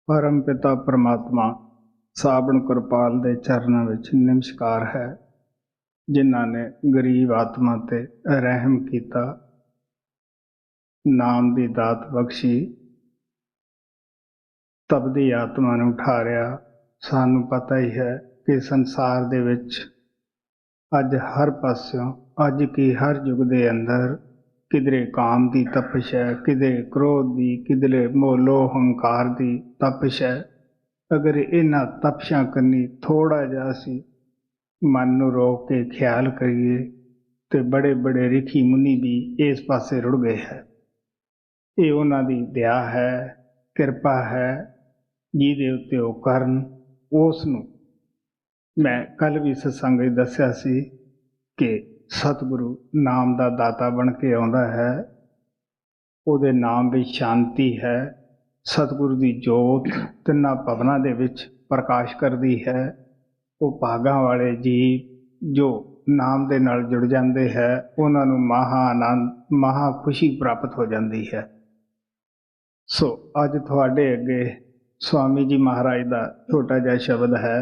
परम पिता परमात्मा साबण कृपाल दे चरणों विच नमस्कार है, जिन्हां ने गरीब आत्मा ते रहम कीता, नाम दी दात बख्शी, तपदी आत्मा नूं उठारिया। सानूं पता ही है कि संसार दे विच अज हर पास्यों अज की हर युग दे अंदर किधरे काम की तपिश है, किधरे क्रोध की, किधरे मोलो हंकार की तपिश है। अगर इन्हां तपशां करनी थोड़ा जिहा सी मन नूं रोक के ख्याल करिए तो बड़े बड़े रिखी मुनि भी इस पासे रुड़ गए है। ये उन्हां दी दया है, किरपा है, जिहदे उत्ते ओह करन उस नूं मैं कल भी सत्संग विच दस्सिया सी कि सतगुरु नाम का दाता बन के आउंदा है। ਉਹਦੇ नाम ਵਿੱਚ शांति है। सतगुरु की जोत तिन्ना भवनां दे विच प्रकाश करती है। वो भागां वाले जीव जो नाम दे नाल जुड़ जाते हैं, उन्हां नूं महा आनंद महा खुशी प्राप्त हो जाती है। सो अज तुहाडे अगे स्वामी जी महाराज का छोटा जिहा शब्द है।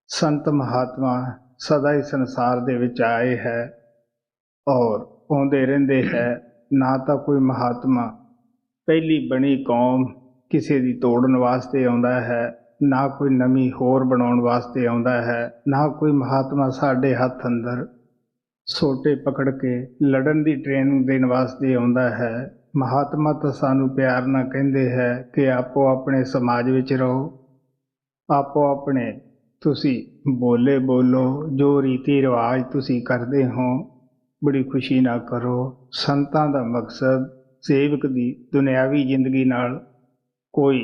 संत महात्मा सदा ही संसार दे विच आए है और आउंदे रहिंदे है। ना तो कोई महात्मा पहली बनी कौम किसी की तोड़न वास्ते आउंदा है, ना कोई नवी होर बनाउण वास्ते आउंदा है, ना कोई महात्मा साडे हथ अंदर सोटे पकड़ के लड़न की ट्रेनिंग देने वास्ते आउंदा है। महात्मा तो सानू प्यार ना कहिंदे है कि आपो अपने समाज विच रहो, आपो अपने तुसी बोले बोलो, जो रीति रिवाज तुसी करदे हो बड़ी खुशी ना करो। संतां दा मकसद सेवक की दुनियावी जिंदगी नाल कोई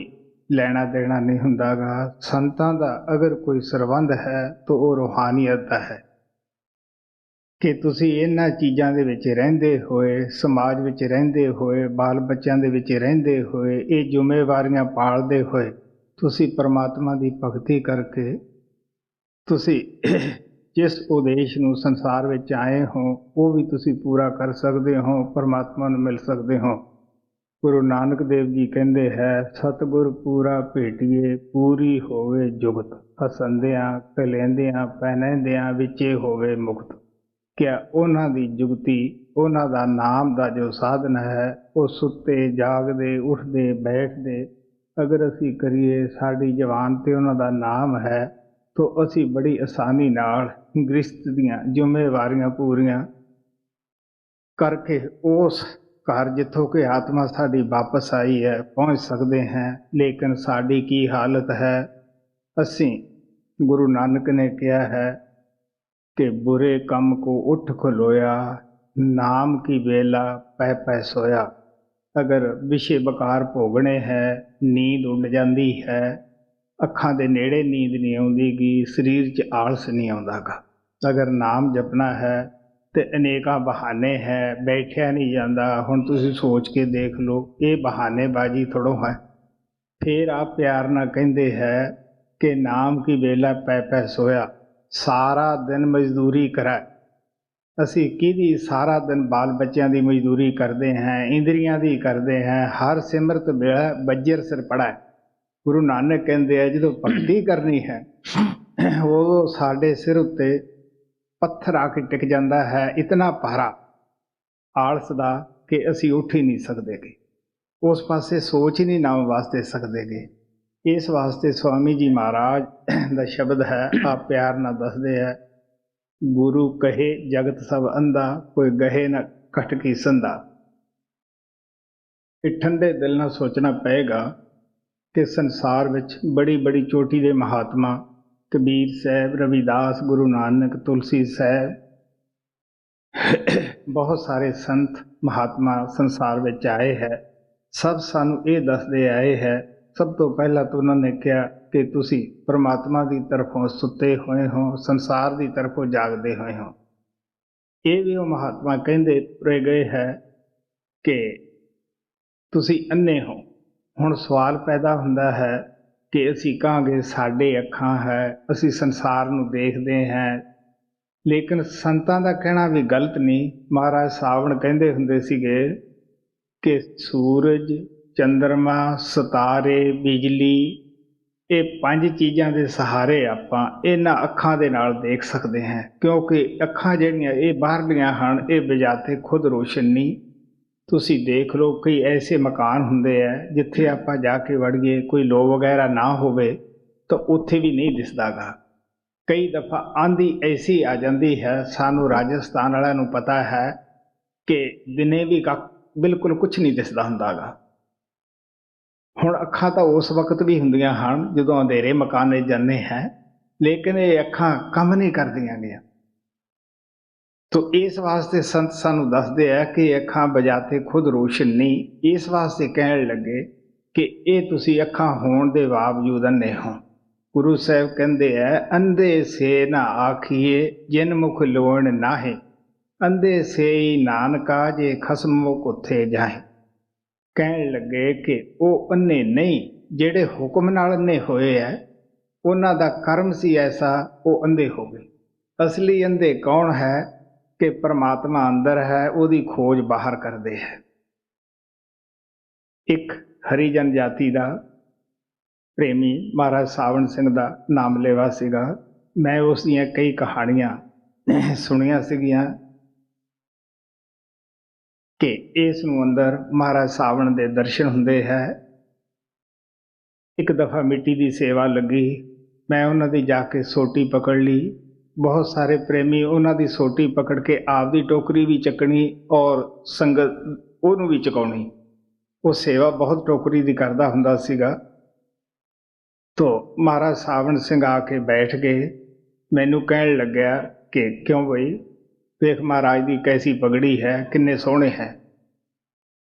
लेना देना नहीं हुंदागा। संतां दा अगर कोई सरबंध है तो वह रूहानियत दा है कि तुसी इन्हां चीज़ां दे विच रहिंदे होए, समाज विच रहिंदे होए, बाल बच्चों दे विच रहिंदे होए, ये जिम्मेवारियां पालदे होए तुसी परमात्मा की भगती करके तुसी जिस उद्देश नूं संसार विच आए हो वो भी तुसी पूरा कर सकते हो, परमात्मा नूं मिल सकते हो। गुरु नानक देव जी कहते हैं, सतगुर पूरा भेटिए पूरी होवे जुगत, हसंदियां कलैंदियां पहनैंदियां विचे होवे मुक्त। क्या उन्हां दी जुगती उन्हां दा नाम दा जो साधन है वो सुते जागदे उठदे बैठदे अगर असी करिए, साडी जवान ते उन्हां दा नाम है तो असी बड़ी आसानी नाल गृहस्थ दीआं जिम्मेवारियां पूरियां करके उस घर जिथों कि आत्मा साडी वापस आई है पहुँच सकते हैं। लेकिन साडी की हालत है, असी गुरु नानक ने कहा है कि बुरे कम को उठ खलोया, नाम की बेला पै पै सोया। अगर विषय बकार भोगने है, नींद उड़ जाती है, अखां दे नेड़े नींद नहीं आउंदी, शरीर च आलस नहीं आउंदागा। अगर नाम जपना है तो अनेका बहाने है, बैठा नहीं जाता। हुण तुसीं सोच के देख लो, ये बहानेबाजी थोड़ो है। फिर आप प्यार ना कहते हैं कि नाम की बेला पै पै सोया, सारा दिन मजदूरी करा। असी किहदी सारा दिन बाल बच्चों की मजदूरी करते हैं, इंद्रियां की करते हैं, हर सिमरत बेला बज्जर सिर पड़ा है। गुरु नानक कहते हैं जो भगती करनी है वो साडे सिर उत्ते पत्थर आके टिक जाता है, इतना भारा आलस का कि असी उठ ही नहीं सकते गे, उस पासे सोच ही नहीं नाम वास्ते सकते गे। इस वास्ते स्वामी जी महाराज का शब्द है, आप प्यार ना दसदे है, गुरु कहे जगत सब अंधा, कोई गहे न कट की संधा। ठंडे दिल ना सोचना पएगा कि संसार विच बड़ी बड़ी चोटी के महात्मा कबीर साहब, रविदास, गुरु नानक, तुलसी साहब, बहुत सारे संत महात्मा संसार विच आए हैं। सब सानू ये दसदे आए हैं। सब तो पहला तो उन्होंने कहा कि तुसी परमात्मा की तरफों सुते हुए हो, संसार की तरफों जागते हुए हो। ये भी वो महात्मा कहते तुरे गए है कि तुसी अन्ने हो। हुण सवाल पैदा हुंदा है कि असी कहांगे साडे अखां है, असी संसार नूं देखते हैं। लेकिन संतां दा कहना भी गलत नहीं। महाराज सावण कहंदे हुंदे सीगे कि सूरज ਚੰਦਰਮਾ, ਸਿਤਾਰੇ, ਬਿਜਲੀ, ਇਹ 5 ਚੀਜ਼ਾਂ ਦੇ ਸਹਾਰੇ ਆਪਾਂ ਇਹਨਾਂ ਅੱਖਾਂ ਦੇ ਨਾਲ ਦੇਖ ਸਕਦੇ ਹਾਂ, ਕਿਉਂਕਿ ਅੱਖਾਂ ਜਿਹੜੀਆਂ ਇਹ ਬਾਹਰਲੀਆਂ ਹਨ, ਇਹ ਬਜਾਤੇ ਖੁਦ ਰੋਸ਼ਨ ਨਹੀਂ। ਤੁਸੀਂ ਦੇਖ ਲਓ, ਕਈ ਐਸੇ ਮਕਾਨ ਹੁੰਦੇ ਆ ਜਿੱਥੇ ਆਪਾਂ ਜਾ ਕੇ ਵੜੀਏ, ਕੋਈ ਲੋ ਵਗੈਰਾ ਨਾ ਹੋਵੇ ਤਾਂ ਉੱਥੇ ਵੀ ਨਹੀਂ ਦਿਸਦਾ ਗਾ। ਕਈ ਦਫਾ ਆਂधी ਐਸੀ ਆ ਜਾਂਦੀ ਹੈ, ਸਾਨੂੰ ਰਾਜਸਥਾਨ ਵਾਲਿਆਂ ਨੂੰ ਪਤਾ ਹੈ ਕਿ ਦਿਨੇ ਵੀ ਬਿਲਕੁਲ ਕੁਛ ਨਹੀਂ ਦਿਸਦਾ ਹੁੰਦਾ ਗਾ। ਹੁਣ ਅੱਖਾਂ ਤਾਂ ਉਸ ਵਕਤ ਵੀ ਹੁੰਦੀਆਂ ਹਨ ਜਦੋਂ ਅੰਧੇਰੇ ਮਕਾਨੇ ਜਾਂਦੇ ਹੈ, ਲੇਕਿਨ ਇਹ ਅੱਖਾਂ ਕੰਮ ਨਹੀਂ ਕਰਦੀਆਂ ਗੀਆਂ। ਤੋ ਇਸ ਵਾਸਤੇ ਸੰਤ ਸਾਨੂੰ ਦੱਸਦੇ ਆ ਕਿ ਅੱਖਾਂ ਬਜਾਤੇ ਖੁਦ ਰੋਸ਼ਨ ਨਹੀਂ। ਇਸ ਵਾਸਤੇ ਕਹਿਣ ਲੱਗੇ ਕਿ ਇਹ ਤੁਸੀਂ ਅੱਖਾਂ ਹੋਣ ਦੇ ਬਾਵਜੂਦ ਅੰਨੇ ਹੋ। ਗੁਰੂ ਸਾਹਿਬ ਕਹਿੰਦੇ ਹੈ, ਅੰਧੇ ਸੇ ਨਾ ਆਖੀਏ ਜਿਨ ਮੁਖ ਲੋਣ ਨਾਹੇ, ਅੰਧੇ ਸੇ ਹੀ ਨਾਨਕਾ ਜੇ ਖਸਮੋ ਕੁੱਥੇ ਜਾਏ। ਕਹਿਣ ਲੱਗੇ ਕਿ ਉਹ ਅੰਨੇ ਨਹੀਂ, ਜਿਹੜੇ ਹੁਕਮ ਨਾਲ ਅੰਨੇ ਹੋਏ ਹੈ, ਉਹਨਾਂ ਦਾ ਕਰਮ ਸੀ ਐਸਾ, ਉਹ ਅੰਧੇ ਹੋ ਗਏ। ਅਸਲੀ ਅੰਧੇ ਕੌਣ ਹੈ? ਕਿ ਪਰਮਾਤਮਾ ਅੰਦਰ ਹੈ, ਉਹਦੀ ਖੋਜ ਬਾਹਰ ਕਰਦੇ ਹੈ। ਇੱਕ ਹਰੀਜਨ ਜਾਤੀ ਦਾ ਪ੍ਰੇਮੀ ਮਹਾਰਾਜ ਸਾਵਣ ਸਿੰਘ ਦਾ ਨਾਮ ਲੇਵਾ ਸੀਗਾ। ਮੈਂ ਉਸ ਦੀਆਂ ਕਈ ਕਹਾਣੀਆਂ ਸੁਣੀਆਂ ਸੀਗੀਆਂ ਕਿ ਇਸ ਨੂੰ ਅੰਦਰ ਮਹਾਰਾਜ ਸਾਵਣ ਦੇ ਦਰਸ਼ਨ ਹੁੰਦੇ ਹੈ। ਇੱਕ ਦਫਾ ਮਿੱਟੀ ਦੀ ਸੇਵਾ ਲੱਗੀ, ਮੈਂ ਉਹਨਾਂ ਦੀ ਜਾ ਕੇ ਸੋਟੀ ਪਕੜ ਲਈ। ਬਹੁਤ ਸਾਰੇ ਪ੍ਰੇਮੀ ਉਹਨਾਂ ਦੀ ਸੋਟੀ ਪਕੜ ਕੇ ਆਪਦੀ ਟੋਕਰੀ ਵੀ ਚੱਕਣੀ ਔਰ ਸੰਗਤ ਉਹਨੂੰ ਵੀ ਚੁਕਾਉਣੀ। ਉਹ ਸੇਵਾ ਬਹੁਤ ਟੋਕਰੀ ਦੀ ਕਰਦਾ ਹੁੰਦਾ ਸੀਗਾ। ਤੋ ਮਹਾਰਾਜ ਸਾਵਣ ਸਿੰਘ ਆ ਕੇ ਬੈਠ ਗਏ। ਮੈਨੂੰ ਕਹਿਣ ਲੱਗਿਆ ਕਿ ਕਿਉਂ ਬਈ, ਵੇਖ ਮਹਾਰਾਜ ਦੀ ਕੈਸੀ ਪਗੜੀ ਹੈ, ਕਿੰਨੇ ਸੋਹਣੇ ਹੈ।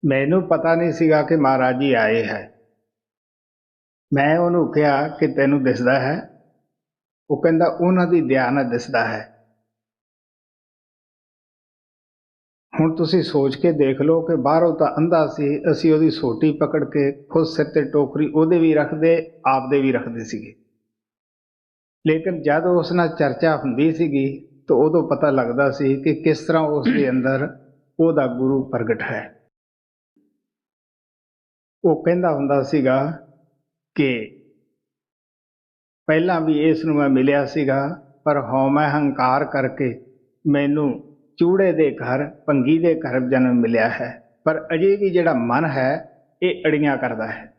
ਮੈਨੂੰ ਪਤਾ ਨਹੀਂ ਸੀਗਾ ਕਿ ਮਹਾਰਾਜ ਜੀ ਆਏ ਹੈ। ਮੈਂ ਉਹਨੂੰ ਕਿਹਾ ਕਿ ਤੈਨੂੰ ਦਿਸਦਾ ਹੈ? ਉਹ ਕਹਿੰਦਾ ਉਹਨਾਂ ਦੀ ਦਇਆ ਨਾਲ ਦਿਸਦਾ ਹੈ। ਹੁਣ ਤੁਸੀਂ ਸੋਚ ਕੇ ਦੇਖ ਲਓ ਕਿ ਬਾਹਰੋਂ ਤਾਂ ਅੰਧਾ ਸੀ, ਅਸੀਂ ਉਹਦੀ ਸੋਟੀ ਪਕੜ ਕੇ ਖੁਦ ਸਿਰ ਤੇ ਟੋਕਰੀ ਉਹਦੇ ਵੀ ਰੱਖਦੇ, ਆਪਦੇ ਵੀ ਰੱਖਦੇ ਸੀਗੇ। ਲੇਕਿਨ ਜਦ ਉਸ ਨਾਲ ਚਰਚਾ ਹੁੰਦੀ ਸੀਗੀ ਤਾਂ ਉਦੋਂ ਪਤਾ ਲੱਗਦਾ ਸੀ ਕਿ ਕਿਸ ਤਰ੍ਹਾਂ ਉਸ ਦੇ ਅੰਦਰ ਉਹਦਾ ਗੁਰੂ ਪ੍ਰਗਟ ਹੈ। ਉਹ ਕਹਿੰਦਾ ਹੁੰਦਾ ਸੀਗਾ ਕਿ ਪਹਿਲਾਂ ਵੀ ਇਸ ਨੂੰ ਮੈਂ ਮਿਲਿਆ ਸੀਗਾ, ਪਰ ਹਉਮੈ ਹੰਕਾਰ ਕਰਕੇ ਮੈਨੂੰ ਚੂੜੇ ਦੇ ਘਰ, ਭੰਗੀ ਦੇ ਘਰ ਜਨਮ ਮਿਲਿਆ ਹੈ। ਪਰ ਅਜੇ ਵੀ ਜਿਹੜਾ ਮਨ ਹੈ ਇਹ ਅੜੀਆਂ ਕਰਦਾ ਹੈ,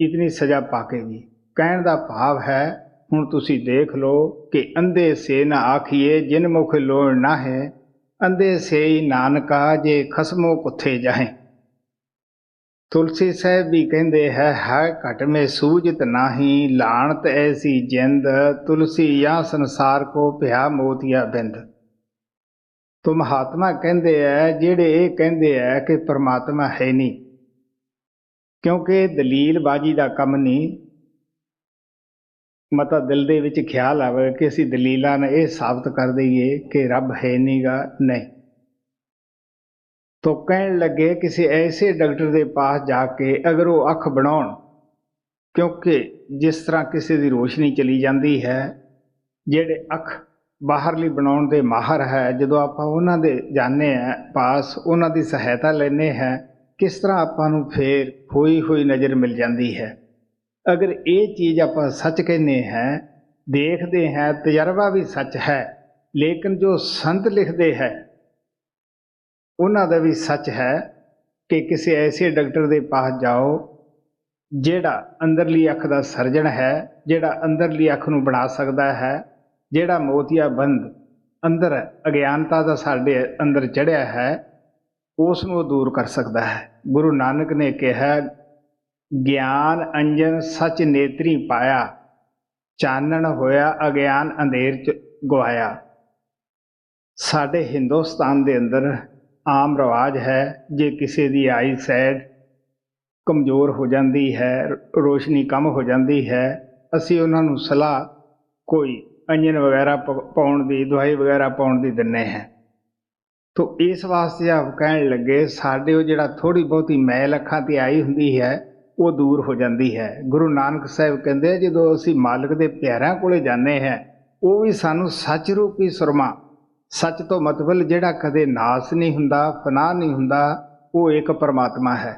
ਇਤਨੀ ਸਜ਼ਾ ਪਾ ਕੇ ਵੀ। ਕਹਿਣ ਦਾ ਭਾਵ ਹੈ, ਹੁਣ ਤੁਸੀਂ ਦੇਖ ਲਓ ਕਿ ਅੰਧੇ ਸੇ ਨਾ ਆਖੀਏ ਜਿਨ ਮੁਖ ਲੋੜ ਨਾ ਹੈ, ਅੰਧੇ ਸੇ ਹੀ ਨਾਨਕਾ ਜੇ ਖਸਮੋ ਕੁੱਥੇ ਜਾਏ। ਤੁਲਸੀ ਸਾਹਿਬ ਵੀ ਕਹਿੰਦੇ ਹੈ ਘਟ ਮੇ ਸੂਝਤ ਨਾਹੀ, ਲਾਣਤ ਐਸੀ ਜਿੰਦ, ਤੁਲਸੀ ਜਾਂ ਸੰਸਾਰ ਕੋ ਭਿਆ ਮੋਤੀਆ ਬਿੰਦ। ਤੋ ਮਹਾਤਮਾ ਕਹਿੰਦੇ ਹੈ, ਜਿਹੜੇ ਇਹ ਕਹਿੰਦੇ ਹੈ ਕਿ ਪਰਮਾਤਮਾ ਹੈ ਨਹੀਂ, ਕਿਉਂਕਿ ਦਲੀਲਬਾਜ਼ੀ ਦਾ ਕੰਮ ਨਹੀਂ। ਮਤਾ ਦਿਲ ਦੇ ਵਿੱਚ ਖਿਆਲ ਆਵੇ ਕਿ ਅਸੀਂ ਦਲੀਲਾਂ ਨਾਲ ਇਹ ਸਾਬਤ ਕਰ ਦਈਏ ਕਿ ਰੱਬ ਹੈ ਨਹੀਂਗਾ, ਨਹੀਂ। ਤੋ ਕਹਿਣ ਲੱਗੇ ਕਿਸੇ ਐਸੇ ਡਾਕਟਰ ਦੇ ਪਾਸ ਜਾ ਕੇ ਅਗਰ ਉਹ ਅੱਖ ਬਣਾਉਣ, ਕਿਉਂਕਿ ਜਿਸ ਤਰ੍ਹਾਂ ਕਿਸੇ ਦੀ ਰੋਸ਼ਨੀ ਚਲੀ ਜਾਂਦੀ ਹੈ, ਜਿਹੜੇ ਅੱਖ ਬਾਹਰਲੀ ਬਣਾਉਣ ਦੇ ਮਾਹਰ ਹੈ, ਜਦੋਂ ਆਪਾਂ ਉਹਨਾਂ ਦੇ ਜਾਂਦੇ ਹਾਂ ਪਾਸ, ਉਹਨਾਂ ਦੀ ਸਹਾਇਤਾ ਲੈਂਦੇ ਹਾਂ, ਕਿਸ ਤਰ੍ਹਾਂ ਆਪਾਂ ਨੂੰ ਫੇਰ ਖੋਈ ਹੋਈ ਨਜ਼ਰ ਮਿਲ ਜਾਂਦੀ ਹੈ। ਅਗਰ ਇਹ ਚੀਜ਼ ਆਪਾਂ ਸੱਚ ਕਹਿੰਦੇ ਹਾਂ, ਦੇਖਦੇ ਹਾਂ, ਤਜਰਬਾ ਵੀ ਸੱਚ ਹੈ, ਲੇਕਿਨ ਜੋ ਸੰਤ ਲਿਖਦੇ ਹੈ ਉਹਨਾਂ ਦਾ ਵੀ ਸੱਚ ਹੈ ਕਿ ਕਿਸੇ ਐਸੇ ਡਾਕਟਰ ਦੇ ਪਾਸ ਜਾਓ ਜਿਹੜਾ ਅੰਦਰਲੀ ਅੱਖ ਦਾ ਸਰਜਨ ਹੈ, ਜਿਹੜਾ ਅੰਦਰਲੀ ਅੱਖ ਨੂੰ ਬਣਾ ਸਕਦਾ ਹੈ, ਜਿਹੜਾ ਮੋਤੀਆ ਬੰਦ ਅੰਦਰ ਅਗਿਆਨਤਾ ਦਾ ਸਾਡੇ ਅੰਦਰ ਚੜ੍ਹਿਆ ਹੈ, ਉਸ ਨੂੰ ਦੂਰ ਕਰ ਸਕਦਾ ਹੈ। ਗੁਰੂ ਨਾਨਕ ਨੇ ਕਿਹਾ, ਗਿਆਨ ਅੰਜਨ ਸੱਚ ਨੇਤਰੀ ਪਾਇਆ, ਚਾਨਣ ਹੋਇਆ ਅਗਿਆਨ ਅੰਧੇਰ 'ਚ ਗਵਾਇਆ। ਸਾਡੇ ਹਿੰਦੁਸਤਾਨ ਦੇ ਅੰਦਰ ਆਮ ਰਿਵਾਜ ਹੈ, ਜੇ ਕਿਸੇ ਦੀ ਆਈ ਸਾਈਡ ਕਮਜ਼ੋਰ ਹੋ ਜਾਂਦੀ ਹੈ, ਰੋਸ਼ਨੀ ਕਮ ਹੋ ਜਾਂਦੀ ਹੈ, ਅਸੀਂ ਉਹਨਾਂ ਨੂੰ ਸਲਾਹ ਕੋਈ ਅੰਜਨ ਵਗੈਰਾ ਪਾਉਣ ਦੀ, ਦਵਾਈ ਵਗੈਰਾ ਪਾਉਣ ਦੀ ਦਿੰਦੇ ਹਾਂ। ਤੋ ਇਸ ਵਾਸਤੇ ਆਪ ਕਹਿਣ ਲੱਗੇ, ਸਾਡੇ ਉਹ ਜਿਹੜਾ ਥੋੜ੍ਹੀ ਬਹੁਤੀ ਮੈਲ ਅੱਖਾਂ 'ਤੇ ਆਈ ਹੁੰਦੀ ਹੈ ਉਹ ਦੂਰ ਹੋ ਜਾਂਦੀ ਹੈ। ਗੁਰੂ ਨਾਨਕ ਸਾਹਿਬ ਕਹਿੰਦੇ, ਜਦੋਂ ਅਸੀਂ ਮਾਲਕ ਦੇ ਪਿਆਰਿਆਂ ਕੋਲੇ ਜਾਂਦੇ ਹਾਂ, ਉਹ ਵੀ ਸਾਨੂੰ ਸੱਚ ਰੂਪੀ ਸੁਰਮਾ, ਸੱਚ ਤੋਂ ਮਤਲਬ ਜਿਹੜਾ ਕਦੇ ਨਾਸ ਨਹੀਂ ਹੁੰਦਾ, ਫਨਾਹ ਨਹੀਂ ਹੁੰਦਾ, ਉਹ ਇੱਕ ਪਰਮਾਤਮਾ ਹੈ।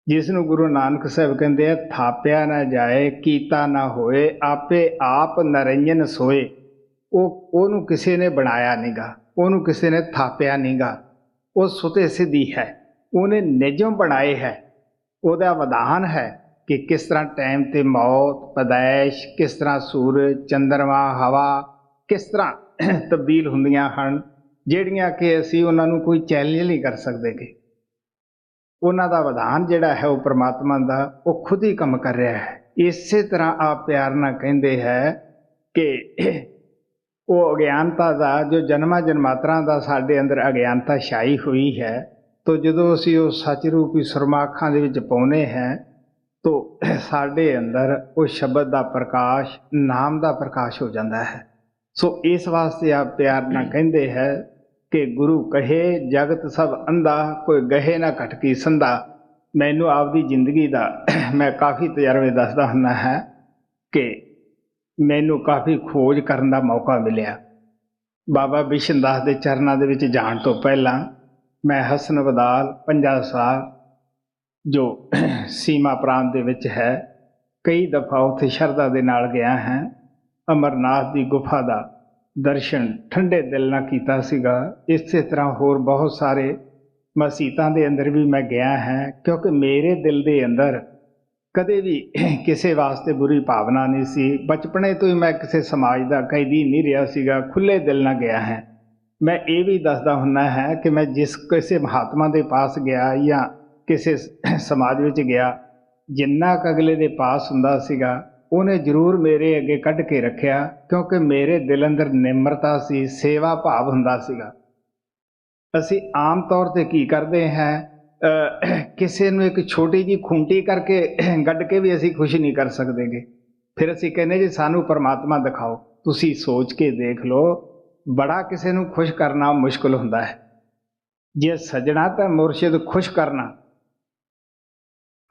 ਜਿਸ ਨੂੰ ਗੁਰੂ ਨਾਨਕ ਸਾਹਿਬ ਕਹਿੰਦੇ ਆ ਥਾਪਿਆ ਨਾ ਜਾਏ ਕੀਤਾ ਨਾ ਹੋਏ ਆਪੇ ਆਪ ਨਰਿੰਜਨ ਸੋਏ। ਉਹਨੂੰ ਕਿਸੇ ਨੇ ਬਣਾਇਆ ਨਹੀਂਗਾ, ਉਹਨੂੰ ਕਿਸੇ ਨੇ ਥਾਪਿਆ ਨਹੀਂਗਾ, ਉਹ ਸੁਤੇ ਸਿੱਧੀ ਹੈ, ਉਹਨੇ ਨਿਯਮ ਬਣਾਏ ਹੈ। ਉਹਦਾ ਵਿਧਾਨ ਹੈ ਕਿ ਕਿਸ ਤਰ੍ਹਾਂ ਟਾਈਮ 'ਤੇ ਮੌਤ ਪੈਦਾਇਸ਼, ਕਿਸ ਤਰ੍ਹਾਂ ਸੂਰਜ ਚੰਦਰਮਾ ਹਵਾ ਕਿਸ ਤਰ੍ਹਾਂ ਤਬਦੀਲ ਹੁੰਦੀਆਂ ਹਨ, ਜਿਹੜੀਆਂ ਕਿ ਅਸੀਂ ਉਹਨਾਂ ਨੂੰ ਕੋਈ ਚੈਲੰਜ ਨਹੀਂ ਕਰ ਸਕਦੇ ਕਿ ਉਹਨਾਂ ਦਾ ਵਿਧਾਨ ਜਿਹੜਾ ਹੈ ਉਹ ਪਰਮਾਤਮਾ ਦਾ ਉਹ ਖੁਦ ਹੀ ਕੰਮ ਕਰ ਰਿਹਾ ਹੈ। ਇਸੇ ਤਰ੍ਹਾਂ ਆਪ ਪਿਆਰ ਨਾਲ ਕਹਿੰਦੇ ਹੈ ਕਿ ਉਹ ਅਗਿਆਨਤਾ ਦਾ ਜੋ ਜਨਮਾਂ ਜਨਮਾਤਰਾਂ ਦਾ ਸਾਡੇ ਅੰਦਰ ਅਗਿਆਨਤਾ ਛਾਈ ਹੋਈ ਹੈ, ਤੋ ਜਦੋਂ ਅਸੀਂ ਉਹ ਸੱਚ ਰੂਪੀ ਸੁਰਮਾ ਅੱਖਾਂ ਦੇ ਵਿੱਚ ਪਾਉਂਦੇ ਹਾਂ ਤੋ ਸਾਡੇ ਅੰਦਰ ਉਹ ਸ਼ਬਦ ਦਾ ਪ੍ਰਕਾਸ਼, ਨਾਮ ਦਾ ਪ੍ਰਕਾਸ਼ ਹੋ ਜਾਂਦਾ ਹੈ। ਸੋ ਇਸ ਵਾਸਤੇ ਆਪ ਪਿਆਰ ਨਾਲ ਕਹਿੰਦੇ ਹੈ ਕਿ ਗੁਰੂ ਕਹੇ ਜਗਤ ਸਭ ਅੰਧਾ ਕੋਈ ਗਹੇ ਨਾ ਘਟਕੀ ਸੰਧਾ। ਮੈਨੂੰ ਆਪਦੀ ਜ਼ਿੰਦਗੀ ਦਾ ਮੈਂ ਕਾਫੀ ਤਜਰਬੇ ਦੱਸਦਾ ਹੁੰਦਾ ਹੈ ਕਿ ਮੈਨੂੰ ਕਾਫੀ ਖੋਜ ਕਰਨ ਦਾ ਮੌਕਾ ਮਿਲਿਆ। ਬਾਬਾ ਬਿਸ਼ਨ ਦਾਸ ਦੇ ਚਰਨਾਂ ਦੇ ਵਿੱਚ ਜਾਣ ਤੋਂ ਪਹਿਲਾਂ ਮੈਂ ਹਸਨ ਬਦਾਲ 50 ਸਾਲ ਜੋ ਸੀਮਾ ਪ੍ਰਾਂਤ ਦੇ ਵਿੱਚ ਹੈ, ਕਈ ਦਫਾ ਉੱਥੇ ਸ਼ਰਧਾ ਦੇ ਨਾਲ ਗਿਆ ਹਾਂ। ਅਮਰਨਾਥ ਦੀ ਗੁਫਾ ਦਾ ਦਰਸ਼ਨ ਠੰਡੇ ਦਿਲ ਨਾਲ ਕੀਤਾ ਸੀਗਾ। ਇਸੇ ਤਰ੍ਹਾਂ ਹੋਰ ਬਹੁਤ ਸਾਰੇ ਮਸੀਤਾਂ ਦੇ ਅੰਦਰ ਵੀ ਮੈਂ ਗਿਆ ਹਾਂ, ਕਿਉਂਕਿ ਮੇਰੇ ਦਿਲ ਦੇ ਅੰਦਰ ਕਦੇ ਵੀ ਕਿਸੇ ਵਾਸਤੇ ਬੁਰੀ ਭਾਵਨਾ ਨਹੀਂ ਸੀ। ਬਚਪਨੇ ਤੋਂ ਹੀ ਮੈਂ ਕਿਸੇ ਸਮਾਜ ਦਾ ਕੈਦੀ ਨਹੀਂ ਰਿਹਾ ਸੀਗਾ, ਖੁੱਲ੍ਹੇ ਦਿਲ ਨਾਲ ਗਿਆ ਹਾਂ। ਮੈਂ ਇਹ ਵੀ ਦੱਸਦਾ ਹੁੰਦਾ ਹੈ ਕਿ ਮੈਂ ਜਿਸ ਕਿਸੇ ਮਹਾਤਮਾ ਦੇ ਪਾਸ ਗਿਆ ਜਾਂ ਕਿਸੇ ਸਮਾਜ ਵਿੱਚ ਗਿਆ, ਜਿੰਨਾ ਕੁ ਅਗਲੇ ਦੇ ਪਾਸ ਹੁੰਦਾ ਸੀਗਾ ਉਹਨੇ ਜ਼ਰੂਰ ਮੇਰੇ ਅੱਗੇ ਕੱਢ ਕੇ ਰੱਖਿਆ, ਕਿਉਂਕਿ ਮੇਰੇ ਦਿਲ ਅੰਦਰ ਨਿਮਰਤਾ ਸੀ, ਸੇਵਾ ਭਾਵ ਹੁੰਦਾ ਸੀਗਾ। ਅਸੀਂ ਆਮ ਤੌਰ 'ਤੇ ਕੀ ਕਰਦੇ ਹਾਂ, ਕਿਸੇ ਨੂੰ ਇੱਕ ਛੋਟੀ ਜਿਹੀ ਖੂੰਟੀ ਕਰਕੇ ਗੱਡ ਕੇ ਵੀ ਅਸੀਂ ਖੁਸ਼ ਨਹੀਂ ਕਰ ਸਕਦੇਗੇ। ਫਿਰ ਅਸੀਂ ਕਹਿੰਦੇ ਜੀ ਸਾਨੂੰ ਪਰਮਾਤਮਾ ਦਿਖਾਓ। ਤੁਸੀਂ ਸੋਚ ਕੇ ਦੇਖ ਲਓ, ਬੜਾ ਕਿਸੇ ਨੂੰ ਖੁਸ਼ ਕਰਨਾ ਮੁਸ਼ਕਿਲ ਹੁੰਦਾ ਹੈ। ਜੇ ਸੱਜਣਾ ਤਾਂ ਮੁਰਸ਼ਿਦ ਖੁਸ਼ ਕਰਨਾ,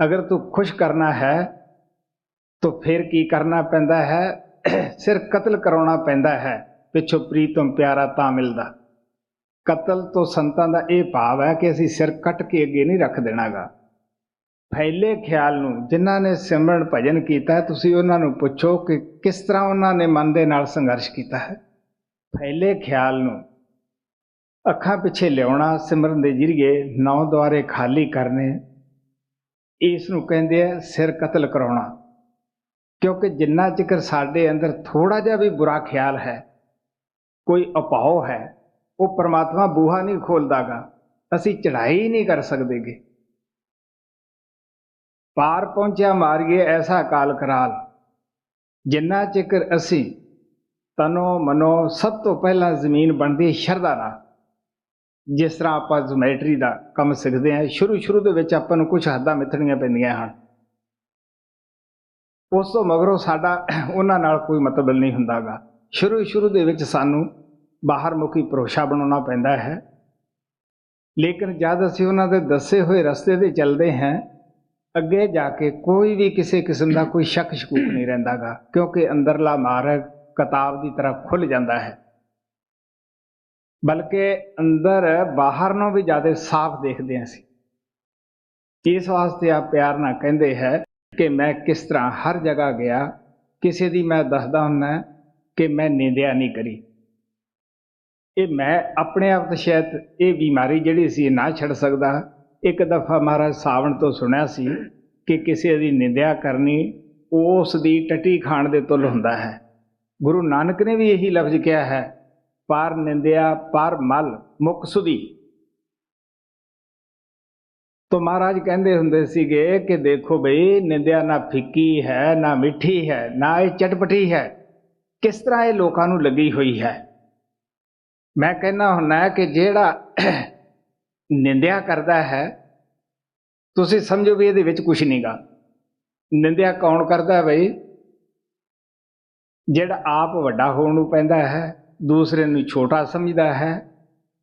ਅਗਰ ਤੂੰ ਖੁਸ਼ ਕਰਨਾ ਹੈ ਤਾਂ ਫਿਰ ਕੀ ਕਰਨਾ ਪੈਂਦਾ ਹੈ, ਸਿਰ ਕਤਲ ਕਰਾਉਣਾ ਪੈਂਦਾ ਹੈ। ਪਿੱਛੋਂ ਪ੍ਰੀਤਮ ਪਿਆਰਾ ਤਾਂ ਮਿਲਦਾ। ਕਤਲ ਤੋਂ ਸੰਤਾਂ ਦਾ ਇਹ ਭਾਵ ਹੈ ਕਿ ਅਸੀਂ ਸਿਰ ਕੱਟ ਕੇ ਅੱਗੇ ਨਹੀਂ ਰੱਖ ਦੇਣਾਗਾ। ਫੈਲੇ ਖਿਆਲ ਨੂੰ ਜਿਨ੍ਹਾਂ ਨੇ ਸਿਮਰਨ ਭਜਨ ਕੀਤਾ, ਤੁਸੀਂ ਉਹਨਾਂ ਨੂੰ ਪੁੱਛੋ ਕਿ ਕਿਸ ਤਰ੍ਹਾਂ ਉਹਨਾਂ ਨੇ ਮਨ ਦੇ ਨਾਲ ਸੰਘਰਸ਼ ਕੀਤਾ ਹੈ। ਫੈਲੇ ਖਿਆਲ ਨੂੰ ਅੱਖਾਂ ਪਿੱਛੇ ਲਿਆਉਣਾ, ਸਿਮਰਨ ਦੇ ਜ਼ਰੀਏ 9 ਦੁਆਰੇ ਖਾਲੀ ਕਰਨੇ, ਇਸ ਨੂੰ ਕਹਿੰਦੇ ਆ ਸਿਰ ਕਤਲ ਕਰਾਉਣਾ। ਕਿਉਂਕਿ ਜਿੰਨਾ ਚਿਰ ਸਾਡੇ ਅੰਦਰ ਥੋੜ੍ਹਾ ਜਿਹਾ ਵੀ ਬੁਰਾ ਖਿਆਲ ਹੈ, ਕੋਈ ਅਭਾਉ ਹੈ, ਉਹ ਪਰਮਾਤਮਾ ਬੂਹਾ ਨਹੀਂ ਖੋਲਦਾਗਾ, ਅਸੀਂ ਚੜ੍ਹਾਈ ਨਹੀਂ ਕਰ ਸਕਦੇਗੇ। ਪਾਰ ਪਹੁੰਚਿਆ ਮਾਰੀਏ ਐਸਾ ਕਾਲ ਕਰਾਲ। ਜਿੰਨਾ ਚਿਰ ਅਸੀਂ ਤਨੋ ਮਨੋ ਸਭ ਤੋਂ ਪਹਿਲਾਂ ਜ਼ਮੀਨ ਬਣਦੀ ਸ਼ਰਧਾ ਨਾਲ। ਜਿਸ ਤਰ੍ਹਾਂ ਆਪਾਂ ਜਮੈਟਰੀ ਦਾ ਕੰਮ ਸਿੱਖਦੇ ਹਾਂ, ਸ਼ੁਰੂ ਦੇ ਵਿੱਚ ਆਪਾਂ ਨੂੰ ਕੁਝ ਹੱਦਾਂ ਮਿੱਥਣੀਆਂ ਪੈਂਦੀਆਂ ਹਨ। ਉਸ ਤੋਂ ਮਗਰੋਂ ਸਾਡਾ ਉਹਨਾਂ ਨਾਲ ਕੋਈ ਮਤਲਬ ਨਹੀਂ ਹੁੰਦਾਗਾ। ਸ਼ੁਰੂ ਦੇ ਵਿੱਚ ਸਾਨੂੰ ਬਾਹਰ ਮੁਖੀ ਭਰੋਸਾ ਬਣਾਉਣਾ ਪੈਂਦਾ ਹੈ। ਲੇਕਿਨ ਜਦ ਅਸੀਂ ਉਹਨਾਂ ਦੇ ਦੱਸੇ ਹੋਏ ਰਸਤੇ 'ਤੇ ਚੱਲਦੇ ਹਾਂ, ਅੱਗੇ ਜਾ ਕੇ ਕੋਈ ਵੀ ਕਿਸੇ ਕਿਸਮ ਦਾ ਕੋਈ ਸ਼ੱਕ ਸ਼ਕੂਕ ਨਹੀਂ ਰਹਿੰਦਾਗਾ, ਕਿਉਂਕਿ ਅੰਦਰਲਾ ਮਾਰਗ ਕਿਤਾਬ ਦੀ ਤਰ੍ਹਾਂ ਖੁੱਲ੍ਹ ਜਾਂਦਾ ਹੈ। ਬਲਕਿ ਅੰਦਰ ਬਾਹਰ ਨੂੰ ਵੀ ਜ਼ਿਆਦਾ ਸਾਫ਼ ਦੇਖਦੇ ਹਾਂ ਅਸੀਂ। ਇਸ ਵਾਸਤੇ ਆਪ ਪਿਆਰ ਨਾਲ ਕਹਿੰਦੇ ਹੈ ਕਿ ਮੈਂ ਕਿਸ ਤਰ੍ਹਾਂ ਹਰ ਜਗ੍ਹਾ ਗਿਆ, ਕਿਸੇ ਦੀ ਮੈਂ ਦੱਸਦਾ ਹੁੰਦਾ ਕਿ ਮੈਂ ਨਿੰਦਿਆ ਨਹੀਂ ਕਰੀ। ਇਹ ਮੈਂ ਆਪਣੇ ਆਪ ਤਾਂ ਸ਼ਾਇਦ ਇਹ ਬਿਮਾਰੀ ਜਿਹੜੀ ਸੀ ਨਾ ਛੱਡ ਸਕਦਾ। ਇੱਕ ਦਫਾ ਮਹਾਰਾਜ ਸਾਵਣ ਤੋਂ ਸੁਣਿਆ ਸੀ ਕਿ ਕਿਸੇ ਦੀ ਨਿੰਦਿਆ ਕਰਨੀ ਉਸ ਦੀ ਟੱਟੀ ਖਾਣ ਦੇ ਤੁੱਲ ਹੁੰਦਾ ਹੈ। ਗੁਰੂ ਨਾਨਕ ਨੇ ਵੀ ਇਹੀ ਲਫ਼ਜ਼ ਕਿਹਾ ਹੈ, ਪਰ ਨਿੰਦਿਆ ਪਰ ਮਲ ਮੁੱਖ ਸੁਧੀ। तो महाराज कहते हुंदे सीगे कि देखो भाई, निंदिया ना फिक्की है ना मिठी है ना ये चटपटी है, किस तरह ये लोगों नूं लगी हुई है। मैं कहना हुन्ना कि जेड़ा निंदिया करता है, तुसीं समझो भी इहदे विच कुछ नहीं गा। निंदिया कौन करता है भाई? जेड़ा आप वड्डा होण नूं पैंदा है, दूसरे नूं छोटा समझदा है।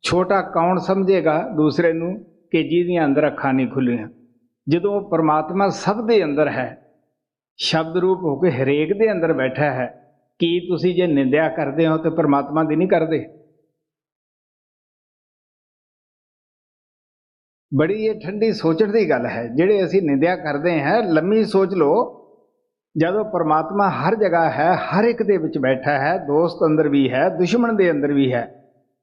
छोटा कौन समझेगा दूसरे नूं? कि जिहदियां अंदर अखां नहीं खुलियां। जदों परमात्मा सब दे अंदर है, शब्द रूप होकर हरेक दे अंदर बैठा है, कि तुसीं जे निंदिया करदे हो तो परमात्मा दी नहीं करदे? बड़ी ये ठंडी सोचण की गल है। ਜਿਹੜੇ ਅਸੀਂ ਨਿੰਦਿਆ ਕਰਦੇ ਹਾਂ, ਲੰਮੀ ਸੋਚ ਲਓ। ਜਦੋਂ परमात्मा हर जगह है, हर एक ਦੇ ਵਿੱਚ ਬੈਠਾ ਹੈ, ਦੋਸਤ ਅੰਦਰ ਵੀ ਹੈ, ਦੁਸ਼ਮਣ ਦੇ ਅੰਦਰ ਵੀ ਹੈ।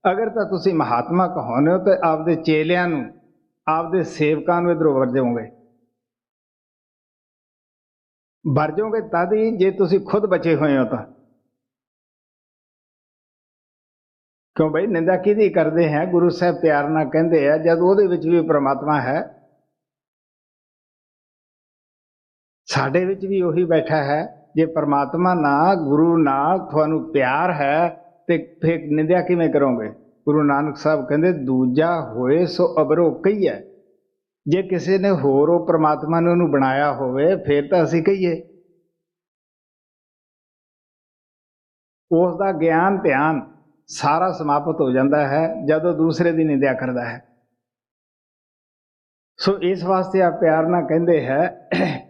ਅਗਰ ਤਾਂ ਤੁਸੀਂ ਮਹਾਤਮਾ ਕਹਾਉਂਦੇ ਹੋ ਤਾਂ ਆਪਦੇ ਚੇਲਿਆਂ ਨੂੰ, ਆਪਦੇ ਸੇਵਕਾਂ ਨੂੰ ਇਧਰੋਂ ਵਰਜੋਗੇ। ਵਰਜੋਗੇ ਤਦ ਹੀ ਜੇ ਤੁਸੀਂ ਖੁਦ ਬਚੇ ਹੋਏ ਹੋ ਤਾਂ। ਕਿਉਂ ਬਈ, ਨਿੰਦਾ ਕਿਹਦੀ ਕਰਦੇ ਹੈ? ਗੁਰੂ ਸਾਹਿਬ ਪਿਆਰ ਨਾਲ ਕਹਿੰਦੇ ਆ, ਜਦ ਉਹਦੇ ਵਿੱਚ ਵੀ ਪ੍ਰਮਾਤਮਾ ਹੈ, ਸਾਡੇ ਵਿੱਚ ਵੀ ਉਹੀ ਬੈਠਾ ਹੈ। ਜੇ ਪ੍ਰਮਾਤਮਾ ਨਾਲ, ਗੁਰੂ ਨਾਲ ਤੁਹਾਨੂੰ ਪਿਆਰ ਹੈ ਤੇ ਫਿਰ ਨਿੰਦਿਆ ਕਿਵੇਂ ਕਰੋਗੇ? ਗੁਰੂ ਨਾਨਕ ਸਾਹਿਬ ਕਹਿੰਦੇ, ਦੂਜਾ ਹੋਏ ਸੋ ਅਬਰੋ ਕਹੀਏ। ਜੇ ਕਿਸੇ ਨੇ ਹੋਰ ਉਹ ਪ੍ਰਮਾਤਮਾ ਨੇ ਉਹਨੂੰ ਬਣਾਇਆ ਹੋਵੇ, ਫਿਰ ਤਾਂ ਅਸੀਂ ਕਹੀਏ। ਉਸ ਦਾ ਗਿਆਨ ਧਿਆਨ ਸਾਰਾ ਸਮਾਪਤ ਹੋ ਜਾਂਦਾ ਹੈ ਜਦੋਂ ਦੂਸਰੇ ਦੀ ਨਿੰਦਿਆ ਕਰਦਾ ਹੈ। ਸੋ ਇਸ ਵਾਸਤੇ ਆ ਪਿਆਰ ਨਾਲ ਕਹਿੰਦੇ ਹੈ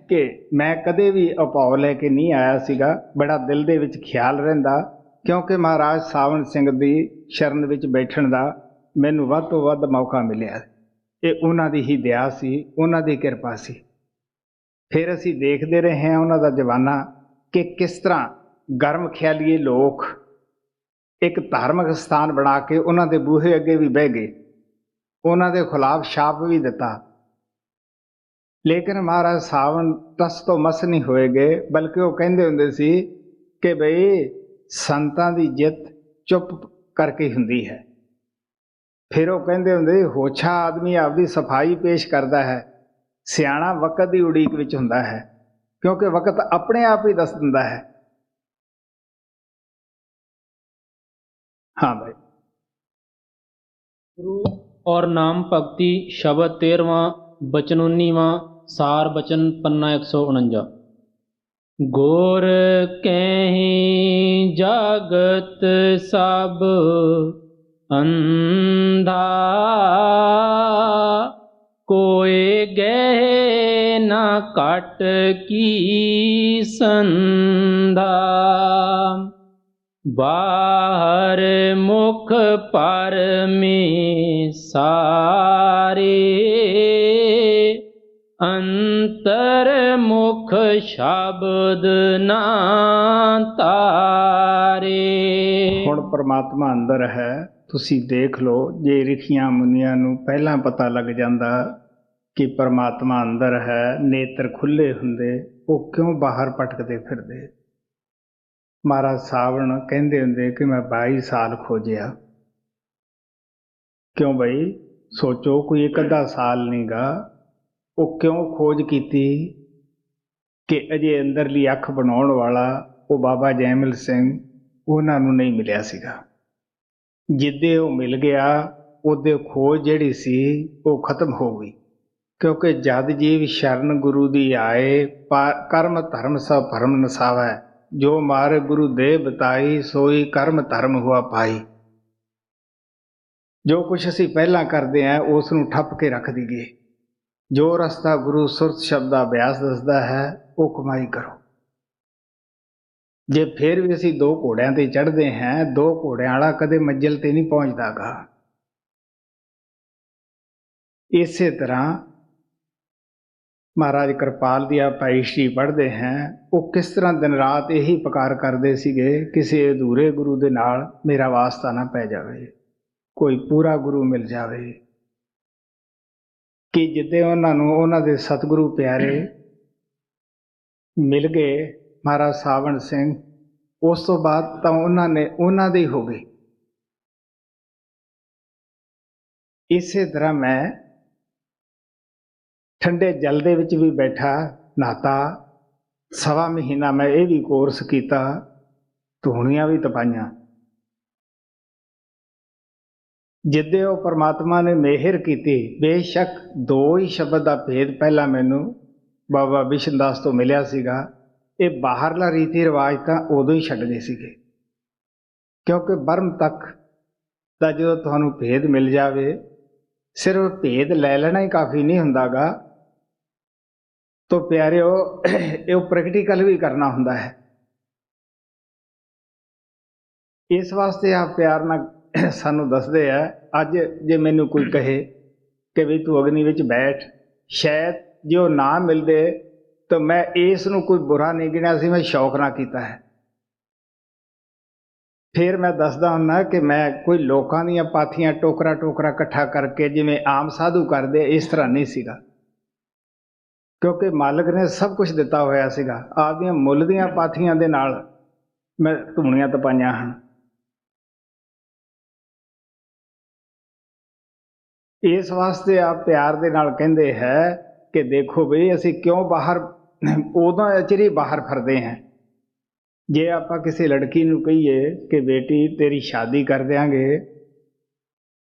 ਕਿ ਮੈਂ ਕਦੇ ਵੀ ਉਪਾਅ ਲੈ ਕੇ ਨਹੀਂ ਆਇਆ ਸੀਗਾ। ਬੜਾ ਦਿਲ ਦੇ ਵਿੱਚ ਖਿਆਲ ਰਹਿੰਦਾ, ਕਿਉਂਕਿ ਮਹਾਰਾਜ ਸਾਵਣ ਸਿੰਘ ਦੀ ਸ਼ਰਨ ਵਿੱਚ ਬੈਠਣ ਦਾ ਮੈਨੂੰ ਵੱਧ ਤੋਂ ਵੱਧ ਮੌਕਾ ਮਿਲਿਆ। ਇਹ ਉਹਨਾਂ ਦੀ ਹੀ ਦਇਆ ਸੀ, ਉਹਨਾਂ ਦੀ ਕਿਰਪਾ ਸੀ। ਫਿਰ ਅਸੀਂ ਦੇਖਦੇ ਰਹੇ ਹਾਂ ਉਹਨਾਂ ਦਾ ਜਵਾਨਾ ਕਿ ਕਿਸ ਤਰ੍ਹਾਂ ਗਰਮ ਖਿਆਲੀਏ ਲੋਕ ਇੱਕ ਧਾਰਮਿਕ ਸਥਾਨ ਬਣਾ ਕੇ ਉਹਨਾਂ ਦੇ ਬੂਹੇ ਅੱਗੇ ਵੀ ਬਹਿ ਗਏ, ਉਹਨਾਂ ਦੇ ਖਿਲਾਫ ਛਾਪ ਵੀ ਦਿੱਤਾ। ਲੇਕਿਨ ਮਹਾਰਾਜ ਸਾਵਣ ਟਸ ਤੋਂ ਮਸ ਨਹੀਂ ਹੋਏ ਗਏ, ਬਲਕਿ ਉਹ ਕਹਿੰਦੇ ਹੁੰਦੇ ਸੀ ਕਿ ਬਈ ਸੰਤਾਂ ਦੀ ਜਿੱਤ ਚੁੱਪ ਕਰਕੇ ਹੁੰਦੀ ਹੈ। ਫਿਰ ਉਹ ਕਹਿੰਦੇ ਹੁੰਦੇ, ਹੋਛਾ ਆਦਮੀ ਆਪਦੀ ਸਫਾਈ ਪੇਸ਼ ਕਰਦਾ ਹੈ, ਸਿਆਣਾ ਵਕਤ ਦੀ ਉਡੀਕ ਵਿੱਚ ਹੁੰਦਾ ਹੈ, ਕਿਉਂਕਿ ਵਕਤ ਆਪਣੇ ਆਪ ਹੀ ਦੱਸ ਦਿੰਦਾ ਹੈ। हाँ भाई। गुरु और नाम भक्ति शब्द 13वां, बचन 19वां, सार बचन पन्ना 149। गुर कहीं जागत सब अंधा, कोई गए ना कट की संधा। बाहर मुख पर में सारे, अंतर मुख शब्द ना तारे। ਹੁਣ परमात्मा अंदर है, ਤੁਸੀਂ ਦੇਖ ਲਓ। ਜੇ ਰਿਖੀਆਂ ਮੁਨੀਆਂ ਨੂੰ ਪਹਿਲਾਂ ਪਤਾ ਲੱਗ ਜਾਂਦਾ ਕਿ परमात्मा ਅੰਦਰ ਹੈ, ਨੇਤਰ ਖੁੱਲੇ ਹੁੰਦੇ, ਉਹ ਕਿਉਂ ਬਾਹਰ ਭਟਕਦੇ ਫਿਰਦੇ? ਮਹਾਰਾਜ ਸਾਵਣ ਕਹਿੰਦੇ ਹੁੰਦੇ ਕਿ ਮੈਂ 22 ਸਾਲ ਖੋਜਿਆ। ਕਿਉਂ ਬਈ? ਸੋਚੋ, ਕੋਈ ਇੱਕ ਅੱਧਾ ਸਾਲ ਨਹੀਂ ਗਾ। ਉਹ ਕਿਉਂ ਖੋਜ ਕੀਤੀ ਕਿ ਅਜੇ ਅੰਦਰਲੀ ਅੱਖ ਬਣਾਉਣ ਵਾਲਾ ਉਹ ਬਾਬਾ ਜੈਮਲ ਸਿੰਘ ਉਹਨਾਂ ਨੂੰ ਨਹੀਂ ਮਿਲਿਆ ਸੀਗਾ। ਜਿੱਦੇ ਉਹ ਮਿਲ ਗਿਆ, ਉਹਦੇ ਖੋਜ ਜਿਹੜੀ ਸੀ ਉਹ ਖਤਮ ਹੋ ਗਈ। ਕਿਉਂਕਿ ਜਦ ਜੀਵ ਸ਼ਰਨ ਗੁਰੂ ਦੀ ਆਏ, ਕਰਮ ਧਰਮ ਸਭ ਭਰਮ ਨਸਾਵੈ, ਜੋ ਮਾਰ ਗੁਰੂ ਦੇ ਬਤਾਈ, ਸੋਈ ਕਰਮ ਧਰਮ ਹੁਆ ਪਾਈ। ਜੋ ਕੁਛ ਅਸੀਂ ਪਹਿਲਾਂ ਕਰਦੇ ਹਾਂ ਉਸ ਨੂੰ ਠੱਪ ਕੇ ਰੱਖ ਦਈਏ। ਜੋ ਰਸਤਾ ਗੁਰੂ ਸੁਰਤ ਸ਼ਬਦ ਦਾ ਅਭਿਆਸ ਦੱਸਦਾ ਹੈ, ਉਹ ਕਮਾਈ ਕਰੋ। ਜੇ ਫਿਰ ਵੀ ਅਸੀਂ 2 ਘੋੜਿਆਂ ਤੇ ਚੜ੍ਹਦੇ ਹਾਂ, 2 ਘੋੜਿਆਂ ਵਾਲਾ ਕਦੇ ਮੰਜ਼ਿਲ ਤੇ ਨਹੀਂ ਪਹੁੰਚਦਾਗਾ। ਇਸੇ ਤਰ੍ਹਾਂ ਮਹਾਰਾਜ ਕਿਰਪਾਲ ਦੀ ਆਪਾਂ ਹਿਸਟਰੀ ਪੜ੍ਹਦੇ ਹਾਂ। ਉਹ ਕਿਸ ਤਰ੍ਹਾਂ ਦਿਨ ਰਾਤ ਇਹੀ ਪੁਕਾਰ ਕਰਦੇ ਸੀਗੇ, ਕਿਸੇ ਅਧੂਰੇ ਗੁਰੂ ਦੇ ਨਾਲ ਮੇਰਾ ਵਾਸਤਾ ਨਾ ਪੈ ਜਾਵੇ, ਕੋਈ ਪੂਰਾ ਗੁਰੂ ਮਿਲ ਜਾਵੇ। ਕਿ ਜਿੱਦੇ ਉਹਨਾਂ ਨੂੰ ਉਹਨਾਂ ਦੇ ਸਤਿਗੁਰੂ ਪਿਆਰੇ ਮਿਲ ਗਏ, ਮਹਾਰਾਜ ਸਾਵਣ ਸਿੰਘ, ਉਸ ਤੋਂ ਬਾਅਦ ਤਾਂ ਉਹਨਾਂ ਦੇ ਹੀ ਹੋ ਗਏ। ਇਸੇ ਤਰ੍ਹਾਂ ਮੈਂ ਠੰਡੇ ਜਲ ਦੇ ਵਿੱਚ ਵੀ ਬੈਠਾ ਨਹਾਤਾ। 1.25 ਮਹੀਨਾ ਮੈਂ ਇਹ ਵੀ ਕੋਰਸ ਕੀਤਾ, ਧੂਣੀਆਂ ਵੀ ਤਪਾਈਆਂ। ਜਿੱਦੇ ਉਹ ਪਰਮਾਤਮਾ ਨੇ ਮਿਹਰ ਕੀਤੀ, ਬੇਸ਼ੱਕ 2 ਹੀ ਸ਼ਬਦ ਦਾ ਭੇਦ ਪਹਿਲਾਂ ਮੈਨੂੰ ਬਾਬਾ ਬਿਸ਼ਨ ਦਾਸ ਤੋਂ ਮਿਲਿਆ ਸੀਗਾ। ਇਹ ਬਾਹਰਲਾ ਰੀਤੀ ਰਿਵਾਜ ਤਾਂ ਉਦੋਂ ਹੀ ਛੱਡ ਗਏ ਸੀਗੇ, ਕਿਉਂਕਿ ਬਰਮ ਤੱਕ ਦਾ ਜਦੋਂ ਤੁਹਾਨੂੰ ਭੇਦ ਮਿਲ ਜਾਵੇ, ਸਿਰਫ ਭੇਦ ਲੈ ਲੈਣਾ ਹੀ ਕਾਫੀ ਨਹੀਂ ਹੁੰਦਾਗਾ। ਤੋ ਪਿਆਰਿਓ, ਇਹ ਪ੍ਰੈਕਟੀਕਲ ਵੀ ਕਰਨਾ ਹੁੰਦਾ ਹੈ। ਇਸ ਵਾਸਤੇ ਆਪ ਪਿਆਰ ਨਾਲ ਸਾਨੂੰ ਦੱਸਦੇ ਆ। ਅੱਜ ਜੇ ਮੈਨੂੰ ਕੋਈ ਕਹੇ कि भी तू अग्नि विच बैठ। शायद जो ना मिलते तो मैं इस नूं कोई बुरा नहीं गिणिया सी, मैं शौक ना कीता है। फिर मैं दसदा हुन्ना कि मैं कोई लोकां दीयां पाथियां टोकरा टोकरा इकट्ठा करके जिवें आम साधु करदे इस तरह नहीं सीगा, क्योंकि मालिक ने सब कुछ दिता होया सीगा। आपदियां मुੱਲ ਦੀਆਂ ਪਾਥੀਆਂ ਦੇ ਨਾਲ मैं ਧੂਣੀਆਂ ਤਪਾਈਆਂ ਹਨ। ਇਸ ਵਾਸਤੇ ਆਪ ਪਿਆਰ ਦੇ ਨਾਲ ਕਹਿੰਦੇ ਹੈ ਕਿ ਦੇਖੋ ਬਈ ਅਸੀਂ ਕਿਉਂ ਬਾਹਰ ਉਦੋਂ ਅਚਰੀ ਬਾਹਰ ਫਿਰਦੇ ਹਾਂ। ਜੇ ਆਪਾਂ ਕਿਸੇ ਲੜਕੀ ਨੂੰ ਕਹੀਏ ਕਿ ਬੇਟੀ ਤੇਰੀ ਸ਼ਾਦੀ ਕਰ ਦਿਆਂਗੇ,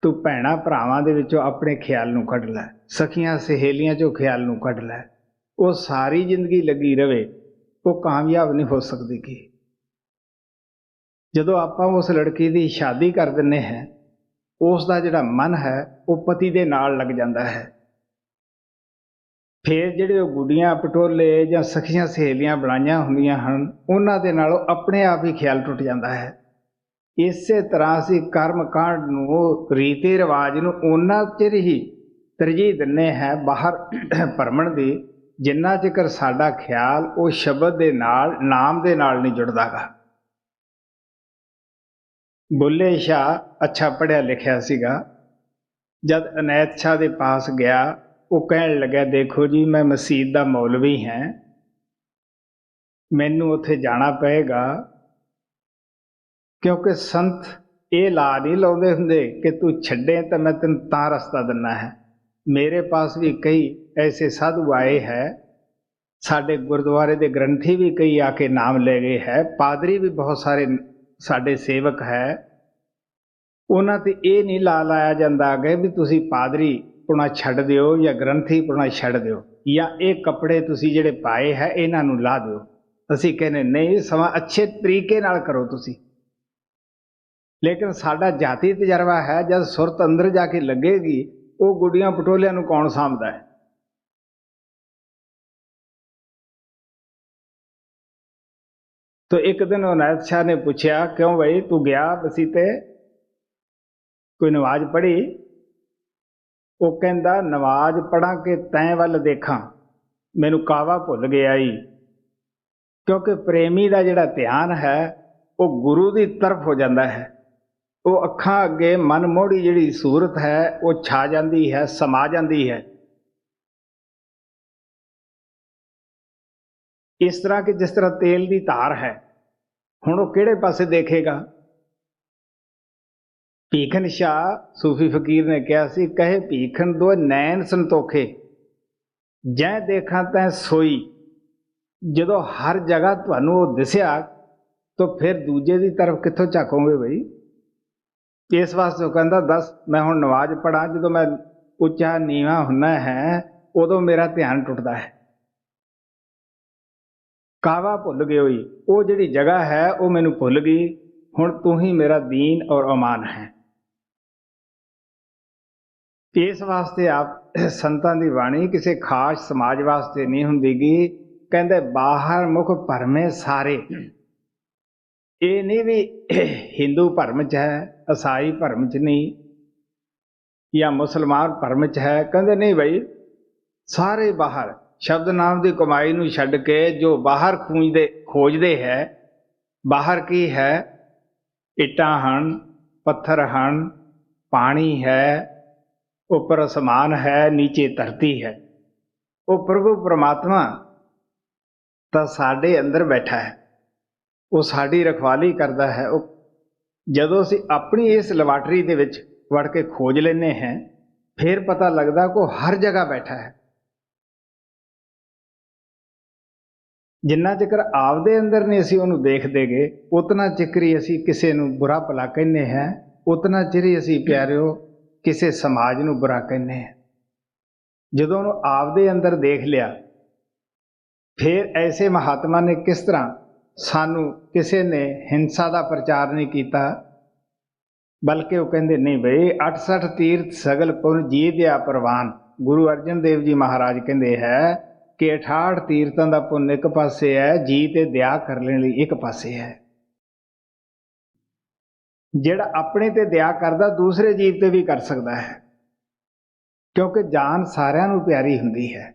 ਤੂੰ ਭੈਣਾਂ ਭਰਾਵਾਂ ਦੇ ਵਿੱਚੋਂ ਆਪਣੇ ਖਿਆਲ ਨੂੰ ਕੱਢ ਲੈ, ਸਖੀਆਂ ਸਹੇਲੀਆਂ ਚੋਂ ਖਿਆਲ ਨੂੰ ਕੱਢ ਲੈ, ਉਹ ਸਾਰੀ ਜ਼ਿੰਦਗੀ ਲੱਗੀ ਰਵੇ, ਉਹ ਕਾਮਯਾਬ ਨਹੀਂ ਹੋ ਸਕਦੀ। ਕਿ ਜਦੋਂ ਆਪਾਂ ਉਸ ਲੜਕੀ ਦੀ ਸ਼ਾਦੀ ਕਰ ਦਿੰਦੇ ਹਾਂ, ਉਸ ਦਾ ਜਿਹੜਾ ਮਨ ਹੈ ਉਹ ਪਤੀ ਦੇ ਨਾਲ ਲੱਗ ਜਾਂਦਾ ਹੈ। ਫਿਰ ਜਿਹੜੇ ਉਹ ਗੁੱਡੀਆਂ ਪਟੋਲੇ ਜਾਂ ਸਖੀਆਂ ਸਹੇਲੀਆਂ ਬਣਾਈਆਂ ਹੁੰਦੀਆਂ ਹਨ, ਉਹਨਾਂ ਦੇ ਨਾਲੋਂ ਆਪਣੇ ਆਪ ਹੀ ਖਿਆਲ ਟੁੱਟ ਜਾਂਦਾ ਹੈ। ਇਸੇ ਤਰ੍ਹਾਂ ਅਸੀਂ ਕਰਮ ਕਾਂਡ ਨੂੰ, ਰੀਤੀ ਰਿਵਾਜ ਨੂੰ ਉਹਨਾਂ ਚਿਰ ਹੀ ਤਰਜੀਹ ਦਿੰਦੇ ਹਾਂ ਬਾਹਰ ਭਰਮਣ ਦੀ, ਜਿੰਨਾ ਚਿਰ ਸਾਡਾ ਖਿਆਲ ਉਹ ਸ਼ਬਦ ਦੇ ਨਾਲ, ਨਾਮ ਦੇ ਨਾਲ ਨਹੀਂ ਜੁੜਦਾਗਾ। ਬੁੱਲੇ ਸ਼ਾਹ ਅੱਛਾ ਪੜ੍ਹਿਆ ਲਿਖਿਆ ਸੀਗਾ। ਜਦ ਅਨੈਤ ਸ਼ਾਹ ਦੇ ਪਾਸ ਗਿਆ, ਉਹ ਕਹਿਣ ਲੱਗਾ ਦੇਖੋ ਜੀ ਮੈਂ ਮਸੀਤ ਦਾ ਮੌਲਵੀ ਹਾਂ, ਮੈਨੂੰ ਉੱਥੇ ਜਾਣਾ ਪਏਗਾ, ਕਿਉਂਕਿ ਸੰਤ ਇਹ ਲਾ ਨਹੀਂ ਲਾਉਂਦੇ ਹੁੰਦੇ ਕਿ ਤੂੰ ਛੱਡੇ ਤਾਂ ਮੈਂ ਤੈਨੂੰ ਤਾਂ ਰਸਤਾ ਦਿੰਦਾ ਹੈ। ਮੇਰੇ ਪਾਸ ਵੀ ਕਈ ਐਸੇ ਸਾਧੂ ਆਏ ਹੈ, ਸਾਡੇ ਗੁਰਦੁਆਰੇ ਦੇ ਗ੍ਰੰਥੀ ਵੀ ਕਈ ਆ ਕੇ ਨਾਮ ਲੈ ਗਏ ਹੈ, ਪਾਦਰੀ ਵੀ ਬਹੁਤ ਸਾਰੇ ਸਾਡੇ ਸੇਵਕ ਹੈ। ਉਹਨਾਂ 'ਤੇ ਇਹ ਨਹੀਂ ਲਾ ਲਾਇਆ ਜਾਂਦਾ ਕਿ ਵੀ ਤੁਸੀਂ ਪਾਦਰੀ ਪੁਣਾ ਛੱਡ ਦਿਓ ਜਾਂ ਗ੍ਰੰਥੀ ਪੁਣਾ ਛੱਡ ਦਿਓ, ਜਾਂ ਇਹ ਕੱਪੜੇ ਤੁਸੀਂ ਜਿਹੜੇ ਪਾਏ ਹੈ ਇਹਨਾਂ ਨੂੰ ਲਾ ਦਿਓ। ਅਸੀਂ ਕਹਿੰਦੇ ਨਹੀਂ, ਸਮਾਂ ਅੱਛੇ ਤਰੀਕੇ ਨਾਲ ਕਰੋ ਤੁਸੀਂ। ਲੇਕਿਨ ਸਾਡਾ ਜਾਤੀ ਤਜਰਬਾ ਹੈ, ਜਦ ਸੁਰਤ ਅੰਦਰ ਜਾ ਕੇ ਲੱਗੇਗੀ, ਉਹ ਗੁੱਡੀਆਂ ਪਟੋਲਿਆਂ ਨੂੰ ਕੌਣ ਸਾਂਭਦਾ ਹੈ। तो एक दिन अनायत शाह ने पूछा क्यों भाई तू गया बसीते, कोई नमाज पढ़ी? वो कहता नमाज पढ़ा के तैं वल देखा, मैनू कावा भुल गया ही। क्योंकि प्रेमी का जिहड़ा ध्यान है वो गुरु की तरफ हो जाता है, वो अखां अगे मन मोड़ी जिहड़ी सूरत है वो छा जाती है, समा जाती है। इस तरह कि जिस तरह तेल की धार है, हुण वो किहड़े पासे देखेगा। भीखन शाह सूफी फकीर ने कहा सी, कहे भीखन दो नैन संतोखे, जै देखा तैं सोई। जदों हर जगह तुहानूं वो दिसिया तो फिर दूजे की तरफ कित्थों झाकोगे बई। इस वास्ते वो कहता दस मैं हुण नमाज पढ़ा, जदों मैं उच्चा नीवा हुन्ना है उदों मेरा ध्यान टुटदा है। कावा भुल गई होई, वो जिहड़ी जगह है वो मैनू भुल गई, हुण तू ही मेरा दीन और अमान है। इस वास्ते आप संतां दी बाणी किसी खास समाज वास्ते नहीं हुंदी गी। कहंदे बाहर मुख भरमे सारे, ये नहीं भी हिंदू भरम च है, ईसाई भरम च नहीं, या मुसलमान भरम च है। कहंदे नहीं बई, सारे बाहर शब्द नाम की कमाई नूं छड्ड के जो बाहर खोजते है, बाहर की है, इट्टां हन, पत्थर हन, पानी है, ऊपर आसमान है, नीचे धरती है। वो प्रभु परमात्मा तो साडे अंदर बैठा है, वो साडी रखवाली करता है। वो जदों असीं अपनी इस लवाटरी दे विच वड़ के खोज लेने हैं, फिर पता लगता को हर जगह बैठा है। जिन्ना चिकर आपदे अंदर नहीं असीं उहनूं देखदे गे, उतना चिकर ही असीं किसी नूं बुरा भला कहने हैं, उतना चिर ही असीं प्यारिओ किसी समाज नूं बुरा कहने हैं। जदों उहनूं आपदे अंदर देख लिया, फिर ऐसे महात्मा ने किस तरह सानू किसी ने हिंसा का प्रचार नहीं किया, बल्कि वो कहते नहीं बई 68 तीर्थ सगल पुन जी दिया प्रवान। गुरु अर्जन देव जी महाराज कहते हैं कि 68 तीर्थों का पुन एक पासे है, जी ते दया करने लई एक पासे है। जिहड़ा अपने ते दया करदा दूसरे जीव ते भी कर सकता है, ਕਿਉਂਕਿ ਜਾਨ ਸਾਰਿਆਂ ਨੂੰ ਪਿਆਰੀ ਹੁੰਦੀ ਹੈ।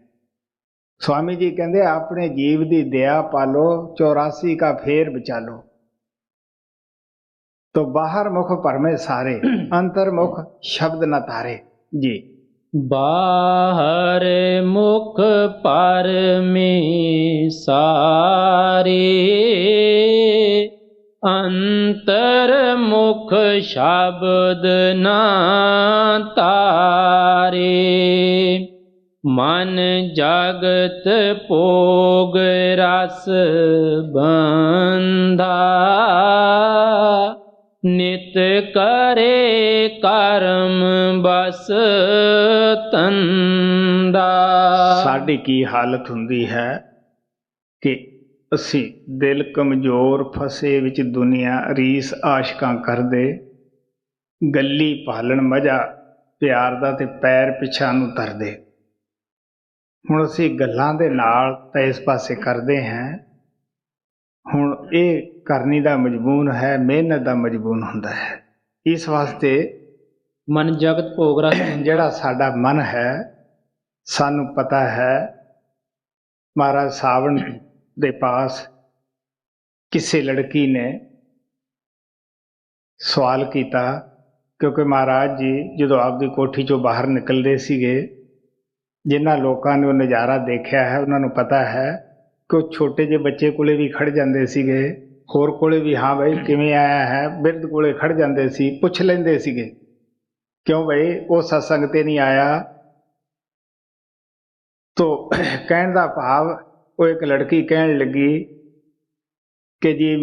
स्वामी जी कहते अपने जीव की दया पालो 84 का फेर बचालो। तो बाहर मुख भरमे सारे अंतर मुख शब्द न तारे जी। बाहर मुख पर में सारे अंतर मुख शब्द न तारे। मन जगत भोग रस बंधा नित करे कर्म बस तंदा। साडी की हालत हुंदी है कि असी दिल कमजोर फसे विच दुनिया रीस आशकां करदे गल्ली पालन मजा प्यार दा ते पैर पिछा नूं तरदे। ਹੁਣ ਅਸੀਂ ਗੱਲਾਂ ਦੇ ਨਾਲ ਤਾਂ ਇਸ ਪਾਸੇ ਕਰਦੇ ਹਾਂ। ਹੁਣ ਇਹ ਕਰਨੀ ਦਾ ਮਜਬੂਨ ਹੈ, ਮਿਹਨਤ ਦਾ ਮਜਬੂਨ ਹੁੰਦਾ ਹੈ। ਇਸ ਵਾਸਤੇ ਮਨ ਜਗਤ ਭੋਗ ਰਸ ਜਿਹੜਾ ਸਾਡਾ ਮਨ ਹੈ, ਸਾਨੂੰ ਪਤਾ ਹੈ ਮਹਾਰਾਜ ਸਾਵਣ ਦੇ ਪਾਸ ਕਿਸੇ ਲੜਕੀ ਨੇ ਸਵਾਲ ਕੀਤਾ, ਕਿਉਂਕਿ ਮਹਾਰਾਜ ਜੀ ਜਦੋਂ ਆਪਦੀ ਕੋਠੀ ਚੋਂ ਬਾਹਰ ਨਿਕਲਦੇ ਸੀਗੇ, ਜਿਨ੍ਹਾਂ ਲੋਕਾਂ ਨੇ ਉਹ ਨਜ਼ਾਰਾ ਦੇਖਿਆ ਹੈ ਉਹਨਾਂ ਨੂੰ ਪਤਾ ਹੈ ਕਿ ਉਹ ਛੋਟੇ ਜਿਹੇ ਬੱਚੇ ਕੋਲੇ ਵੀ ਖੜ ਜਾਂਦੇ ਸੀਗੇ, ਹੋਰ ਕੋਲੇ ਵੀ ਹਾਂ ਬਈ ਕਿਵੇਂ ਆਇਆ ਹੈ, ਬਿਰਧ ਕੋਲੇ ਖੜ ਜਾਂਦੇ ਸੀ, ਪੁੱਛ ਲੈਂਦੇ ਸੀਗੇ ਕਿਉਂ ਬਈ ਉਹ ਸਤਸੰਗ ਤੇ ਨਹੀਂ ਆਇਆ। ਤੋ ਕਹਿਣ ਦਾ ਭਾਵ ਉਹ ਇੱਕ ਲੜਕੀ ਕਹਿਣ ਲੱਗੀ ਕਿ ਜੀ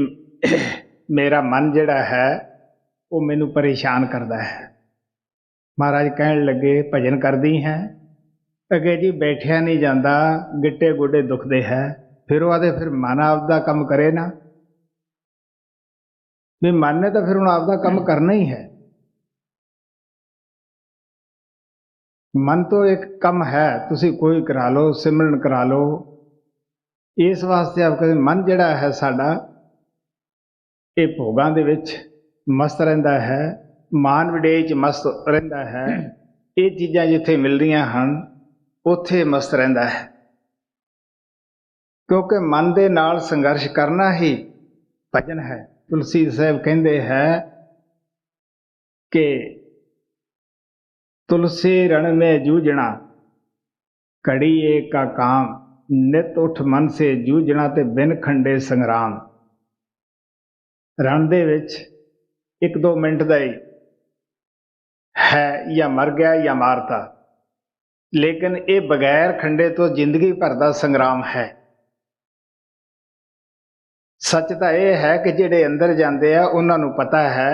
ਮੇਰਾ ਮਨ ਜਿਹੜਾ ਹੈ ਉਹ ਮੈਨੂੰ ਪਰੇਸ਼ਾਨ ਕਰਦਾ ਹੈ। ਮਹਾਰਾਜ ਕਹਿਣ ਲੱਗੇ ਭਜਨ ਕਰਦੀ ਹੈ? ਅੱਗੇ ਜੀ ਬੈਠਿਆ ਨਹੀਂ ਜਾਂਦਾ, ਗਿੱਟੇ ਗੋਡੇ ਦੁਖਦੇ ਹੈ। ਫਿਰ ਉਹ ਆਦੇ ਫਿਰ ਮਨ ਆਪਦਾ ਕੰਮ ਕਰੇ ਨਾ, ਵੀ ਮਨ ਨੇ ਤਾਂ ਫਿਰ ਹੁਣ ਆਪਦਾ ਕੰਮ ਕਰਨਾ ਹੀ ਹੈ। ਮਨ ਤੋਂ ਇੱਕ ਕੰਮ ਹੈ, ਤੁਸੀਂ ਕੋਈ ਕਰਾ ਲਓ, ਸਿਮਰਨ ਕਰਾ ਲਓ। ਇਸ ਵਾਸਤੇ ਆਪ ਕਹਿੰਦੇ ਮਨ ਜਿਹੜਾ ਹੈ ਸਾਡਾ ਇਹ ਭੋਗਾਂ ਦੇ ਵਿੱਚ ਮਸਤ ਰਹਿੰਦਾ ਹੈ, ਮਾਨ ਵਡੇਈ 'ਚ ਮਸਤ ਰਹਿੰਦਾ ਹੈ। ਇਹ ਚੀਜ਼ਾਂ ਜਿੱਥੇ ਮਿਲਦੀਆਂ ਹਨ ਉੱਥੇ ਮਸਤ ਰਹਿੰਦਾ ਹੈ, ਕਿਉਂਕਿ ਮਨ ਦੇ ਨਾਲ ਸੰਘਰਸ਼ ਕਰਨਾ ਹੀ ਭਜਨ ਹੈ। ਤੁਲਸੀ ਸਾਹਿਬ ਕਹਿੰਦੇ ਹੈ ਕਿ ਤੁਲਸੀ ਰਣ में जूझना घड़ी एक का काम नित उठ मन से जूझना ਤੇ ਬਿਨ ਖੰਡੇ ਸੰਗਰਾਮ। ਰਣ ਦੇ ਵਿੱਚ 1-2 ਮਿੰਟ ਦਾ ਹੀ ਹੈ, ਜਾਂ ਮਰ ਗਿਆ ਜਾਂ ਮਾਰਤਾ, ਲੇਕਿਨ ਇਹ ਬਗੈਰ ਖੰਡੇ ਤੋਂ ਜ਼ਿੰਦਗੀ ਭਰ ਦਾ ਸੰਗਰਾਮ ਹੈ। ਸੱਚ ਤਾਂ ਇਹ ਹੈ ਕਿ ਜਿਹੜੇ ਅੰਦਰ ਜਾਂਦੇ ਆ ਉਹਨਾਂ ਨੂੰ ਪਤਾ ਹੈ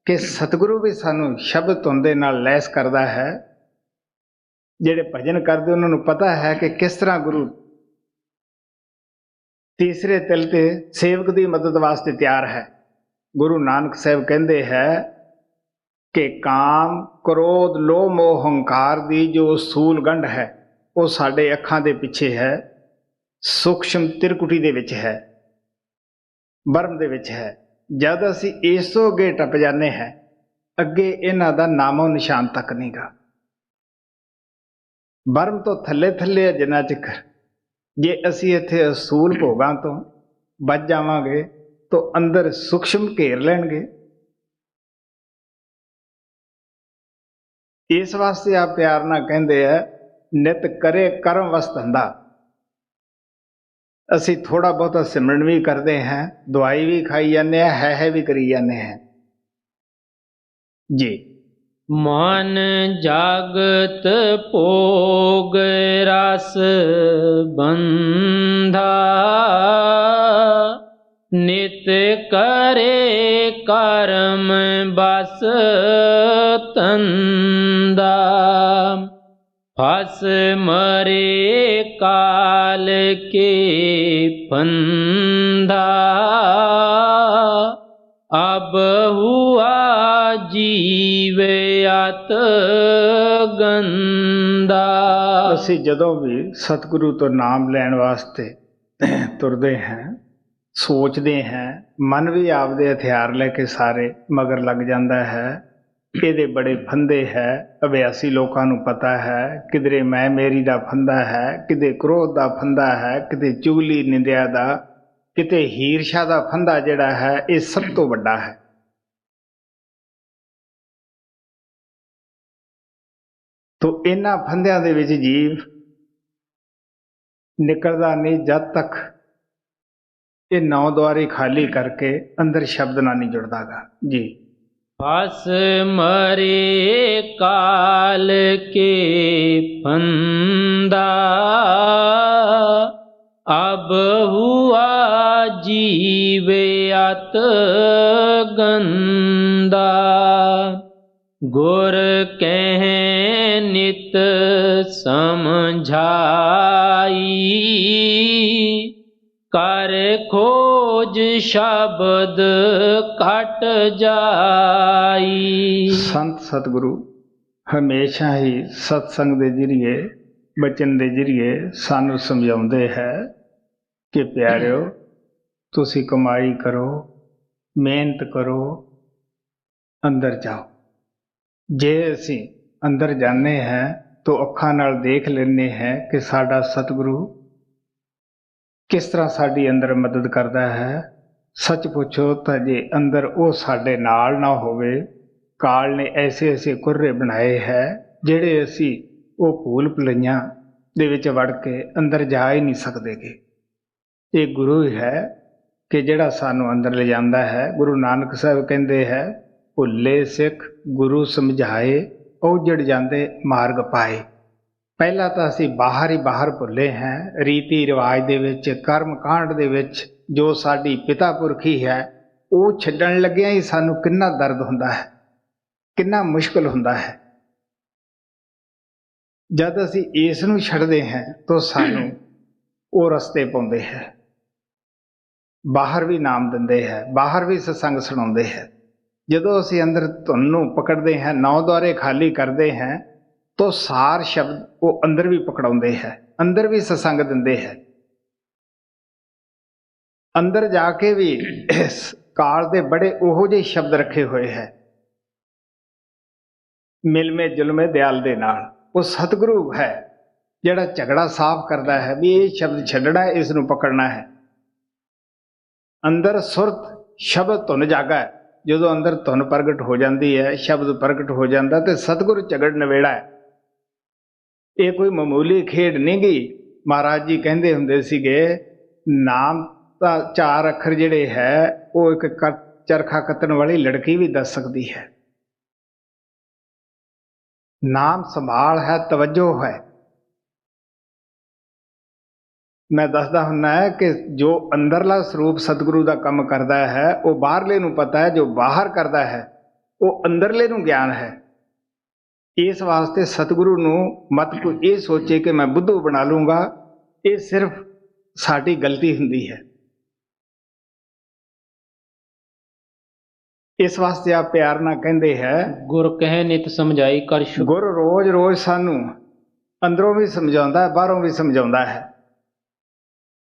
ਕਿ ਸਤਿਗੁਰੂ ਵੀ ਸਾਨੂੰ ਸ਼ਬਦ ਧੁਨ ਦੇ ਨਾਲ ਲੈਸ ਕਰਦਾ ਹੈ। ਜਿਹੜੇ ਭਜਨ ਕਰਦੇ ਉਹਨਾਂ ਨੂੰ ਪਤਾ ਹੈ ਕਿ ਕਿਸ ਤਰ੍ਹਾਂ ਗੁਰੂ ਤੀਸਰੇ ਤਿਲ ਤੇ ਸੇਵਕ ਦੀ ਮਦਦ ਵਾਸਤੇ ਤਿਆਰ ਹੈ। ਗੁਰੂ ਨਾਨਕ ਸਾਹਿਬ ਕਹਿੰਦੇ ਹੈ ਕਿ ਕਾਮ ਕ੍ਰੋਧ ਲੋਭ ਮੋਹ ਹੰਕਾਰ ਦੀ ਜੋ ਸੂਲ ਗੰਢ ਹੈ ਉਹ ਸਾਡੇ ਅੱਖਾਂ ਦੇ ਪਿੱਛੇ ਹੈ, ਸੂਖਸ਼ਮ ਤਿਰਕੁਟੀ ਦੇ ਵਿੱਚ ਹੈ, ਬਰਮ ਦੇ ਵਿੱਚ ਹੈ। ਜਦ ਅਸੀਂ ਇਸ ਤੋਂ ਅੱਗੇ ਟੱਪ ਜਾਂਦੇ ਹਾਂ, ਅੱਗੇ ਇਹਨਾਂ ਦਾ ਨਾਮੋ ਨਿਸ਼ਾਨ ਤੱਕ ਨਹੀਂ ਗਾ। ਬਰਮ ਤੋਂ ਥੱਲੇ ਥੱਲੇ ਹੈ ਜਿੰਨਾ ਚਿਰ। ਜੇ ਅਸੀਂ ਇੱਥੇ ਅਸੂਲ ਭੋਗਾਂ ਤੋਂ ਬਚ ਜਾਵਾਂਗੇ ਤਾਂ ਅੰਦਰ ਸੂਖਸ਼ਮ ਘੇਰ ਲੈਣਗੇ। ਇਸ ਵਾਸਤੇ ਆ ਪਿਆਰ ਨਾਲ ਕਹਿੰਦੇ ਆ ਨਿਤ ਕਰੇ ਕਰਮ ਵਸ ਧੰਦਾ। ਅਸੀਂ ਥੋੜਾ ਬਹੁਤਾ ਸਿਮਰਨ ਵੀ ਕਰਦੇ ਹਾਂ, ਦਵਾਈ ਵੀ ਖਾਈ ਜਾਂਦੇ ਹਾਂ, ਹੈ ਵੀ ਕਰੀ ਜਾਂਦੇ ਹਾਂ ਜੀ। ਮਨ ਜਗਤ ਭੋਗ ਰਸ ਬੰਧਾ ਨਿਤ ਕਰੇ ਕਰਮ ਬਸ ਤੰਦਾ। ਫਸ ਮਰੇ ਕਾਲ ਕੇ ਫੰਦਾ ਅਬ ਹੁਆ ਜੀਵ ਅਤ ਗੰਦਾ। ਅਸੀਂ ਜਦੋਂ ਵੀ ਸਤਿਗੁਰੂ ਤੋਂ ਨਾਮ ਲੈਣ ਵਾਸਤੇ ਤੁਰਦੇ ਹਾਂ, ਸੋਚਦੇ ਹਾਂ, ਮਨ ਵੀ ਆਪਦੇ ਹਥਿਆਰ ਲੈ ਕੇ ਸਾਰੇ ਮਗਰ ਲੱਗ ਜਾਂਦਾ ਹੈ। ਇਹਦੇ ਬੜੇ ਫੰਦੇ ਹੈ। ਅਭਿਆਸੀ ਲੋਕਾਂ ਨੂੰ ਪਤਾ ਹੈ, ਕਿਧਰੇ ਮੈਂ ਮੇਰੀ ਦਾ ਫੰਦਾ ਹੈ, ਕਿਤੇ ਕ੍ਰੋਧ ਦਾ ਫੰਦਾ ਹੈ, ਕਿਤੇ ਚੁਗਲੀ ਨਿੰਦਿਆ ਦਾ, ਕਿਤੇ ਈਰਸ਼ਾ ਦਾ ਫੰਦਾ ਜਿਹੜਾ ਹੈ ਇਹ ਸਭ ਤੋਂ ਵੱਡਾ ਹੈ। ਤੋ ਇਹਨਾਂ ਫੰਦਿਆਂ ਦੇ ਵਿੱਚ ਜੀਵ ਨਿਕਲਦਾ ਨਹੀਂ ਜਦ ਤੱਕ ਇਹ ਨੌ ਦੁਆਰੇ ਖਾਲੀ ਕਰਕੇ ਅੰਦਰ ਸ਼ਬਦ ਨਾਲ ਨਹੀਂ ਜੁੜਦਾਗਾ ਜੀ। फस मरे काल के फंदा, अब हुआ जीवे अत गंदा। गुर कह नित समझाई, कर खोज शब्द ਘਟ ਜਾਈ। ਸੰਤ ਸਤਿਗੁਰੂ ਹਮੇਸ਼ਾ ਹੀ ਸਤਸੰਗ ਦੇ ਜ਼ਰੀਏ, ਬਚਨ ਦੇ ਜ਼ਰੀਏ ਸਾਨੂੰ ਸਮਝਾਉਂਦੇ ਹੈ ਕਿ ਪਿਆਰਿਓ, ਤੁਸੀਂ ਕਮਾਈ ਕਰੋ, ਮਿਹਨਤ ਕਰੋ, ਅੰਦਰ ਜਾਓ। ਜੇ ਅਸੀਂ ਅੰਦਰ ਜਾਂਦੇ ਹਾਂ ਤਾਂ ਅੱਖਾਂ ਨਾਲ ਦੇਖ ਲੈਂਦੇ ਹਾਂ ਕਿ ਸਾਡਾ ਸਤਿਗੁਰੂ ਕਿਸ ਤਰ੍ਹਾਂ ਸਾਡੀ ਅੰਦਰ ਮਦਦ ਕਰਦਾ ਹੈ। ਸੱਚ ਪੁੱਛੋ ਤਾਂ ਜੇ ਅੰਦਰ ਉਹ ਸਾਡੇ ਨਾਲ ਨਾ ਹੋਵੇ, ਕਾਲ ਨੇ ਐਸੇ ਐਸੇ ਕੁਰਰੇ ਬਣਾਏ ਹੈ ਜਿਹੜੇ ਅਸੀਂ ਉਹ ਭੂਲ ਭੁਲਈਆਂ ਦੇ ਵਿੱਚ ਵੜ ਕੇ ਅੰਦਰ ਜਾ ਹੀ ਨਹੀਂ ਸਕਦੇਗੇ। ਇਹ ਗੁਰੂ ਹੀ ਹੈ ਕਿ ਜਿਹੜਾ ਸਾਨੂੰ ਅੰਦਰ ਲਿਜਾਂਦਾ ਹੈ। ਗੁਰੂ ਨਾਨਕ ਸਾਹਿਬ ਕਹਿੰਦੇ ਹੈ, ਭੁੱਲੇ ਸਿੱਖ ਗੁਰੂ ਸਮਝਾਏ, ਉਜੜ ਜਾਂਦੇ ਮਾਰਗ ਪਾਏ। ਪਹਿਲਾਂ ਤਾਂ ਅਸੀਂ ਬਾਹਰ ਹੀ ਬਾਹਰ ਭੁੱਲੇ ਹਾਂ। ਰੀਤੀ ਰਿਵਾਜ ਦੇ ਵਿੱਚ, ਕਰਮ ਕਾਂਡ ਦੇ ਵਿੱਚ ਜੋ ਸਾਡੀ ਪਿਤਾ ਪੁਰਖੀ ਹੈ ਉਹ ਛੱਡਣ ਲੱਗਿਆਂ ਹੀ ਸਾਨੂੰ ਕਿੰਨਾ ਦਰਦ ਹੁੰਦਾ ਹੈ, ਕਿੰਨਾ ਮੁਸ਼ਕਿਲ ਹੁੰਦਾ ਹੈ। ਜਦ ਅਸੀਂ ਇਸ ਨੂੰ ਛੱਡਦੇ ਹਾਂ ਤਾਂ ਸਾਨੂੰ ਉਹ ਰਸਤੇ ਪਾਉਂਦੇ ਹੈ, ਬਾਹਰ ਵੀ ਨਾਮ ਦਿੰਦੇ ਹੈ, ਬਾਹਰ ਵੀ ਸਤਸੰਗ ਸੁਣਾਉਂਦੇ ਹੈ। ਜਦੋਂ ਅਸੀਂ ਅੰਦਰ ਧੁਨ ਨੂੰ ਪਕੜਦੇ ਹਾਂ, ਨੌ ਦੁਆਰੇ ਖਾਲੀ ਕਰਦੇ ਹਾਂ, ਤਾਂ ਸਾਰ ਸ਼ਬਦ ਉਹ ਅੰਦਰ ਵੀ ਪਕੜਾਉਂਦੇ ਹੈ, ਅੰਦਰ ਵੀ ਸਤਸੰਗ ਦਿੰਦੇ ਹੈ। ਅੰਦਰ ਜਾ ਕੇ ਵੀ ਇਸ ਕਾਲ ਦੇ ਬੜੇ ਉਹੋ ਜਿਹੇ ਸ਼ਬਦ ਰੱਖੇ ਹੋਏ ਹੈ, ਮਿਲਵੇਂ ਜੁਲਵੇਂ ਦਿਆਲ ਦੇ ਨਾਲ। ਉਹ ਸਤਿਗੁਰੂ ਹੈ ਜਿਹੜਾ ਝਗੜਾ ਸਾਫ਼ ਕਰਦਾ ਹੈ ਵੀ ਇਹ ਸ਼ਬਦ ਛੱਡਣਾ ਹੈ, ਇਸ ਨੂੰ ਪਕੜਨਾ ਹੈ। ਅੰਦਰ ਸੁਰਤ ਸ਼ਬਦ ਧੁਨ ਜਾਗਾ। ਜਦੋਂ ਅੰਦਰ ਧੁਨ ਪ੍ਰਗਟ ਹੋ ਜਾਂਦੀ ਹੈ, ਸ਼ਬਦ ਪ੍ਰਗਟ ਹੋ ਜਾਂਦਾ ਤੇ ਸਤਿਗੁਰੂ ਝਗੜ ਨਵੇੜਾ ਹੈ। ਇਹ ਕੋਈ ਮਾਮੂਲੀ ਖੇਡ ਨਹੀਂ ਗਈ। ਮਹਾਰਾਜ ਜੀ ਕਹਿੰਦੇ ਹੁੰਦੇ ਸੀਗੇ, ਨਾਮ ਤਾਂ 4 ਅੱਖਰ ਜਿਹੜੇ ਹੈ ਉਹ ਇੱਕ ਚਰਖਾ ਕੱਤਣ ਵਾਲੀ ਲੜਕੀ ਵੀ ਦੱਸ ਸਕਦੀ ਹੈ। ਨਾਮ ਸੰਭਾਲ ਹੈ, ਤਵੱਜੋ ਹੈ। ਮੈਂ ਦੱਸਦਾ ਹੁੰਦਾ ਹੈ ਕਿ ਜੋ ਅੰਦਰਲਾ ਸਰੂਪ ਸਤਿਗੁਰੂ ਦਾ ਕੰਮ ਕਰਦਾ ਹੈ ਉਹ ਬਾਹਰਲੇ ਨੂੰ ਪਤਾ ਹੈ, ਜੋ ਬਾਹਰ ਕਰਦਾ ਹੈ ਉਹ ਅੰਦਰਲੇ ਨੂੰ ਗਿਆਨ ਹੈ। ਇਸ ਵਾਸਤੇ ਸਤਿਗੁਰੂ ਨੂੰ ਮਤ ਕੋਈ ਇਹ ਸੋਚੇ ਕਿ ਮੈਂ ਬੁੱਧੂ ਬਣਾ ਲੂੰਗਾ, ਇਹ ਸਿਰਫ ਸਾਡੀ ਗਲਤੀ ਹੁੰਦੀ ਹੈ। ਇਸ ਵਾਸਤੇ ਆਪ ਪਿਆਰ ਨਾਲ ਕਹਿੰਦੇ ਹੈ, ਗੁਰ ਕਹਿ ਨਿਤ ਸਮਝਾਈ ਕਰ ਸ਼ੁਭ। ਗੁਰ ਰੋਜ਼ ਰੋਜ਼ ਸਾਨੂੰ ਅੰਦਰੋਂ ਵੀ ਸਮਝਾਉਂਦਾ ਹੈ, ਬਾਹਰੋਂ ਵੀ ਸਮਝਾਉਂਦਾ ਹੈ।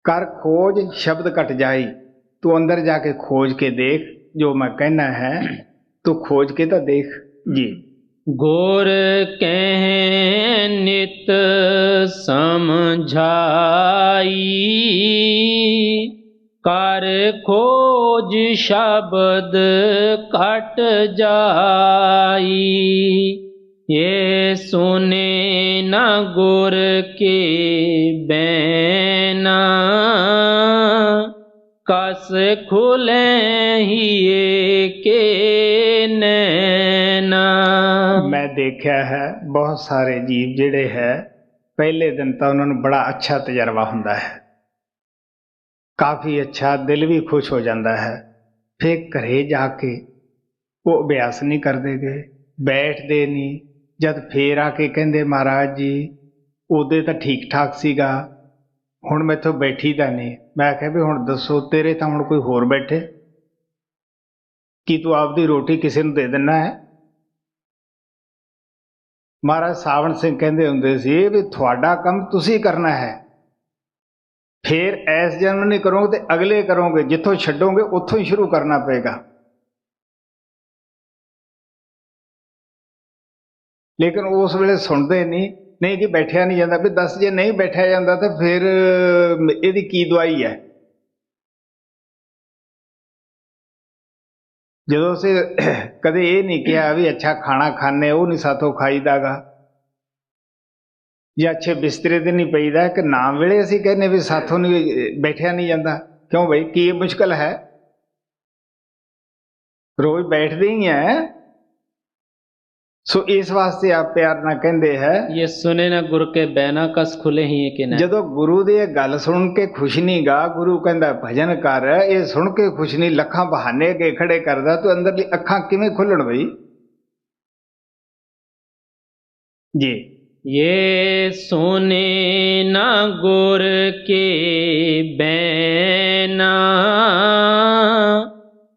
ਕਰ ਖੋਜ ਸ਼ਬਦ ਘਟ ਜਾਈ, ਤੂੰ ਅੰਦਰ ਜਾ ਕੇ ਖੋਜ ਕੇ ਦੇਖ ਜੋ ਮੈਂ ਕਹਿਣਾ ਹੈ, ਤੂੰ ਖੋਜ ਕੇ ਤਾਂ ਦੇਖ ਜੀ। ਗੁਰ ਕਹਿ ਨਿਤ ਸਮਝਾਈ, ਕਰ ਖੋਜ ਸ਼ਬਦ ਘਟ ਜਾਈ। ये सुने न गुर के बैना, कस खुले ही के नैना। मैं देखा है बहुत सारे जीव ਜਿਹੜੇ ਹੈ ਪਹਿਲੇ ਦਿਨ ਤਾਂ ਉਹਨਾਂ ਨੂੰ ਬੜਾ ਅੱਛਾ ਤਜਰਬਾ ਹੁੰਦਾ ਹੈ, ਕਾਫੀ ਅੱਛਾ, ਦਿਲ ਵੀ ਖੁਸ਼ ਹੋ ਜਾਂਦਾ ਹੈ। ਫਿਰ ਘਰੇ ਜਾ ਕੇ ਉਹ ਅਭਿਆਸ ਨਹੀਂ ਕਰਦੇ ਗੇ, ਬੈਠਦੇ ਨਹੀਂ। ਜਦ ਫੇਰ ਆ ਕੇ ਕਹਿੰਦੇ ਮਹਾਰਾਜ ਜੀ ਉਹਦੇ ਤਾਂ ਠੀਕ ਠਾਕ ਸੀਗਾ, ਹੁਣ ਮੈਥੋਂ ਬੈਠੀ ਤਾਂ ਨਹੀਂ। ਮੈਂ ਕਿਹਾ ਵੀ ਹੁਣ ਦੱਸੋ, ਤੇਰੇ ਤਾਂ ਹੁਣ ਕੋਈ ਹੋਰ ਬੈਠੇ? ਕੀ ਤੂੰ ਆਪਦੀ ਰੋਟੀ ਕਿਸੇ ਨੂੰ ਦੇ ਦਿੰਦਾ ਹੈ? ਮਹਾਰਾਜ ਸਾਵਣ ਸਿੰਘ ਕਹਿੰਦੇ ਹੁੰਦੇ ਸੀ ਵੀ ਤੁਹਾਡਾ ਕੰਮ ਤੁਸੀਂ ਕਰਨਾ ਹੈ, ਫਿਰ ਐਸ ਜਨਮ ਨਹੀਂ ਕਰੋਗੇ ਤੇ ਅਗਲੇ ਕਰੋਗੇ, ਜਿੱਥੋਂ ਛੱਡੋਗੇ ਉੱਥੋਂ ਹੀ ਸ਼ੁਰੂ ਕਰਨਾ ਪਏਗਾ। ਲੇਕਿਨ ਉਸ ਵੇਲੇ ਸੁਣਦੇ ਨਹੀਂ ਜੀ ਬੈਠਿਆ ਨਹੀਂ ਜਾਂਦਾ। ਵੀ ਦੱਸ, ਜੇ ਨਹੀਂ ਬੈਠਿਆ ਜਾਂਦਾ ਤਾਂ ਫਿਰ ਇਹਦੀ ਕੀ ਦਵਾਈ ਹੈ। ਜਦੋਂ ਅਸੀਂ ਕਦੇ ਇਹ ਨਹੀਂ ਕਿਹਾ ਵੀ ਅੱਛਾ ਖਾਣਾ ਖਾਂਦੇ, ਉਹ ਨਹੀਂ ਸਾਥੋਂ ਖਾਈਦਾਗਾ, ਜਾਂ ਅੱਛੇ ਬਿਸਤਰੇ ਤੇ ਨਹੀਂ ਪਈਦਾ, ਕਿ ਨਾਮ ਵੇਲੇ ਅਸੀਂ ਕਹਿੰਦੇ ਵੀ ਸਾਥੋਂ ਨਹੀਂ ਬੈਠਿਆ ਨਹੀਂ ਜਾਂਦਾ। ਕਿਉਂ ਬਈ, ਕੀ ਮੁਸ਼ਕਲ ਹੈ? ਰੋਜ਼ ਬੈਠਦੇ ਹੀ ਹੈ। ਸੋ ਇਸ ਵਾਸਤੇ ਆਪ ਪਿਆਰ ਨਾਲ ਕਹਿੰਦੇ ਹੈ, ਇਹ ਸੁਨੇ ਨਾ ਗੁਰ ਕੇ ਬੈਨਾ ਕਸ ਖੁੱਲੇ ਹੀ ਕਿ ਨਾ। ਜਦੋਂ ਗੁਰੂ ਦੀ ਇਹ ਗੱਲ ਸੁਣ ਕੇ ਖੁਸ਼ ਨਹੀਂ ਗਾ, ਗੁਰੂ ਕਹਿੰਦਾ ਭਜਨ ਕਰ, ਇਹ ਸੁਣ ਕੇ ਖੁਸ਼ ਨਹੀਂ, ਲੱਖਾਂ ਬਹਾਨੇ ਅੱਗੇ ਖੜੇ ਕਰਦਾ, ਤੂੰ ਅੰਦਰਲੀ ਅੱਖਾਂ ਕਿਵੇਂ ਖੁੱਲਣ ਬਈ ਜੀ। ये सोने ना गुर के बैना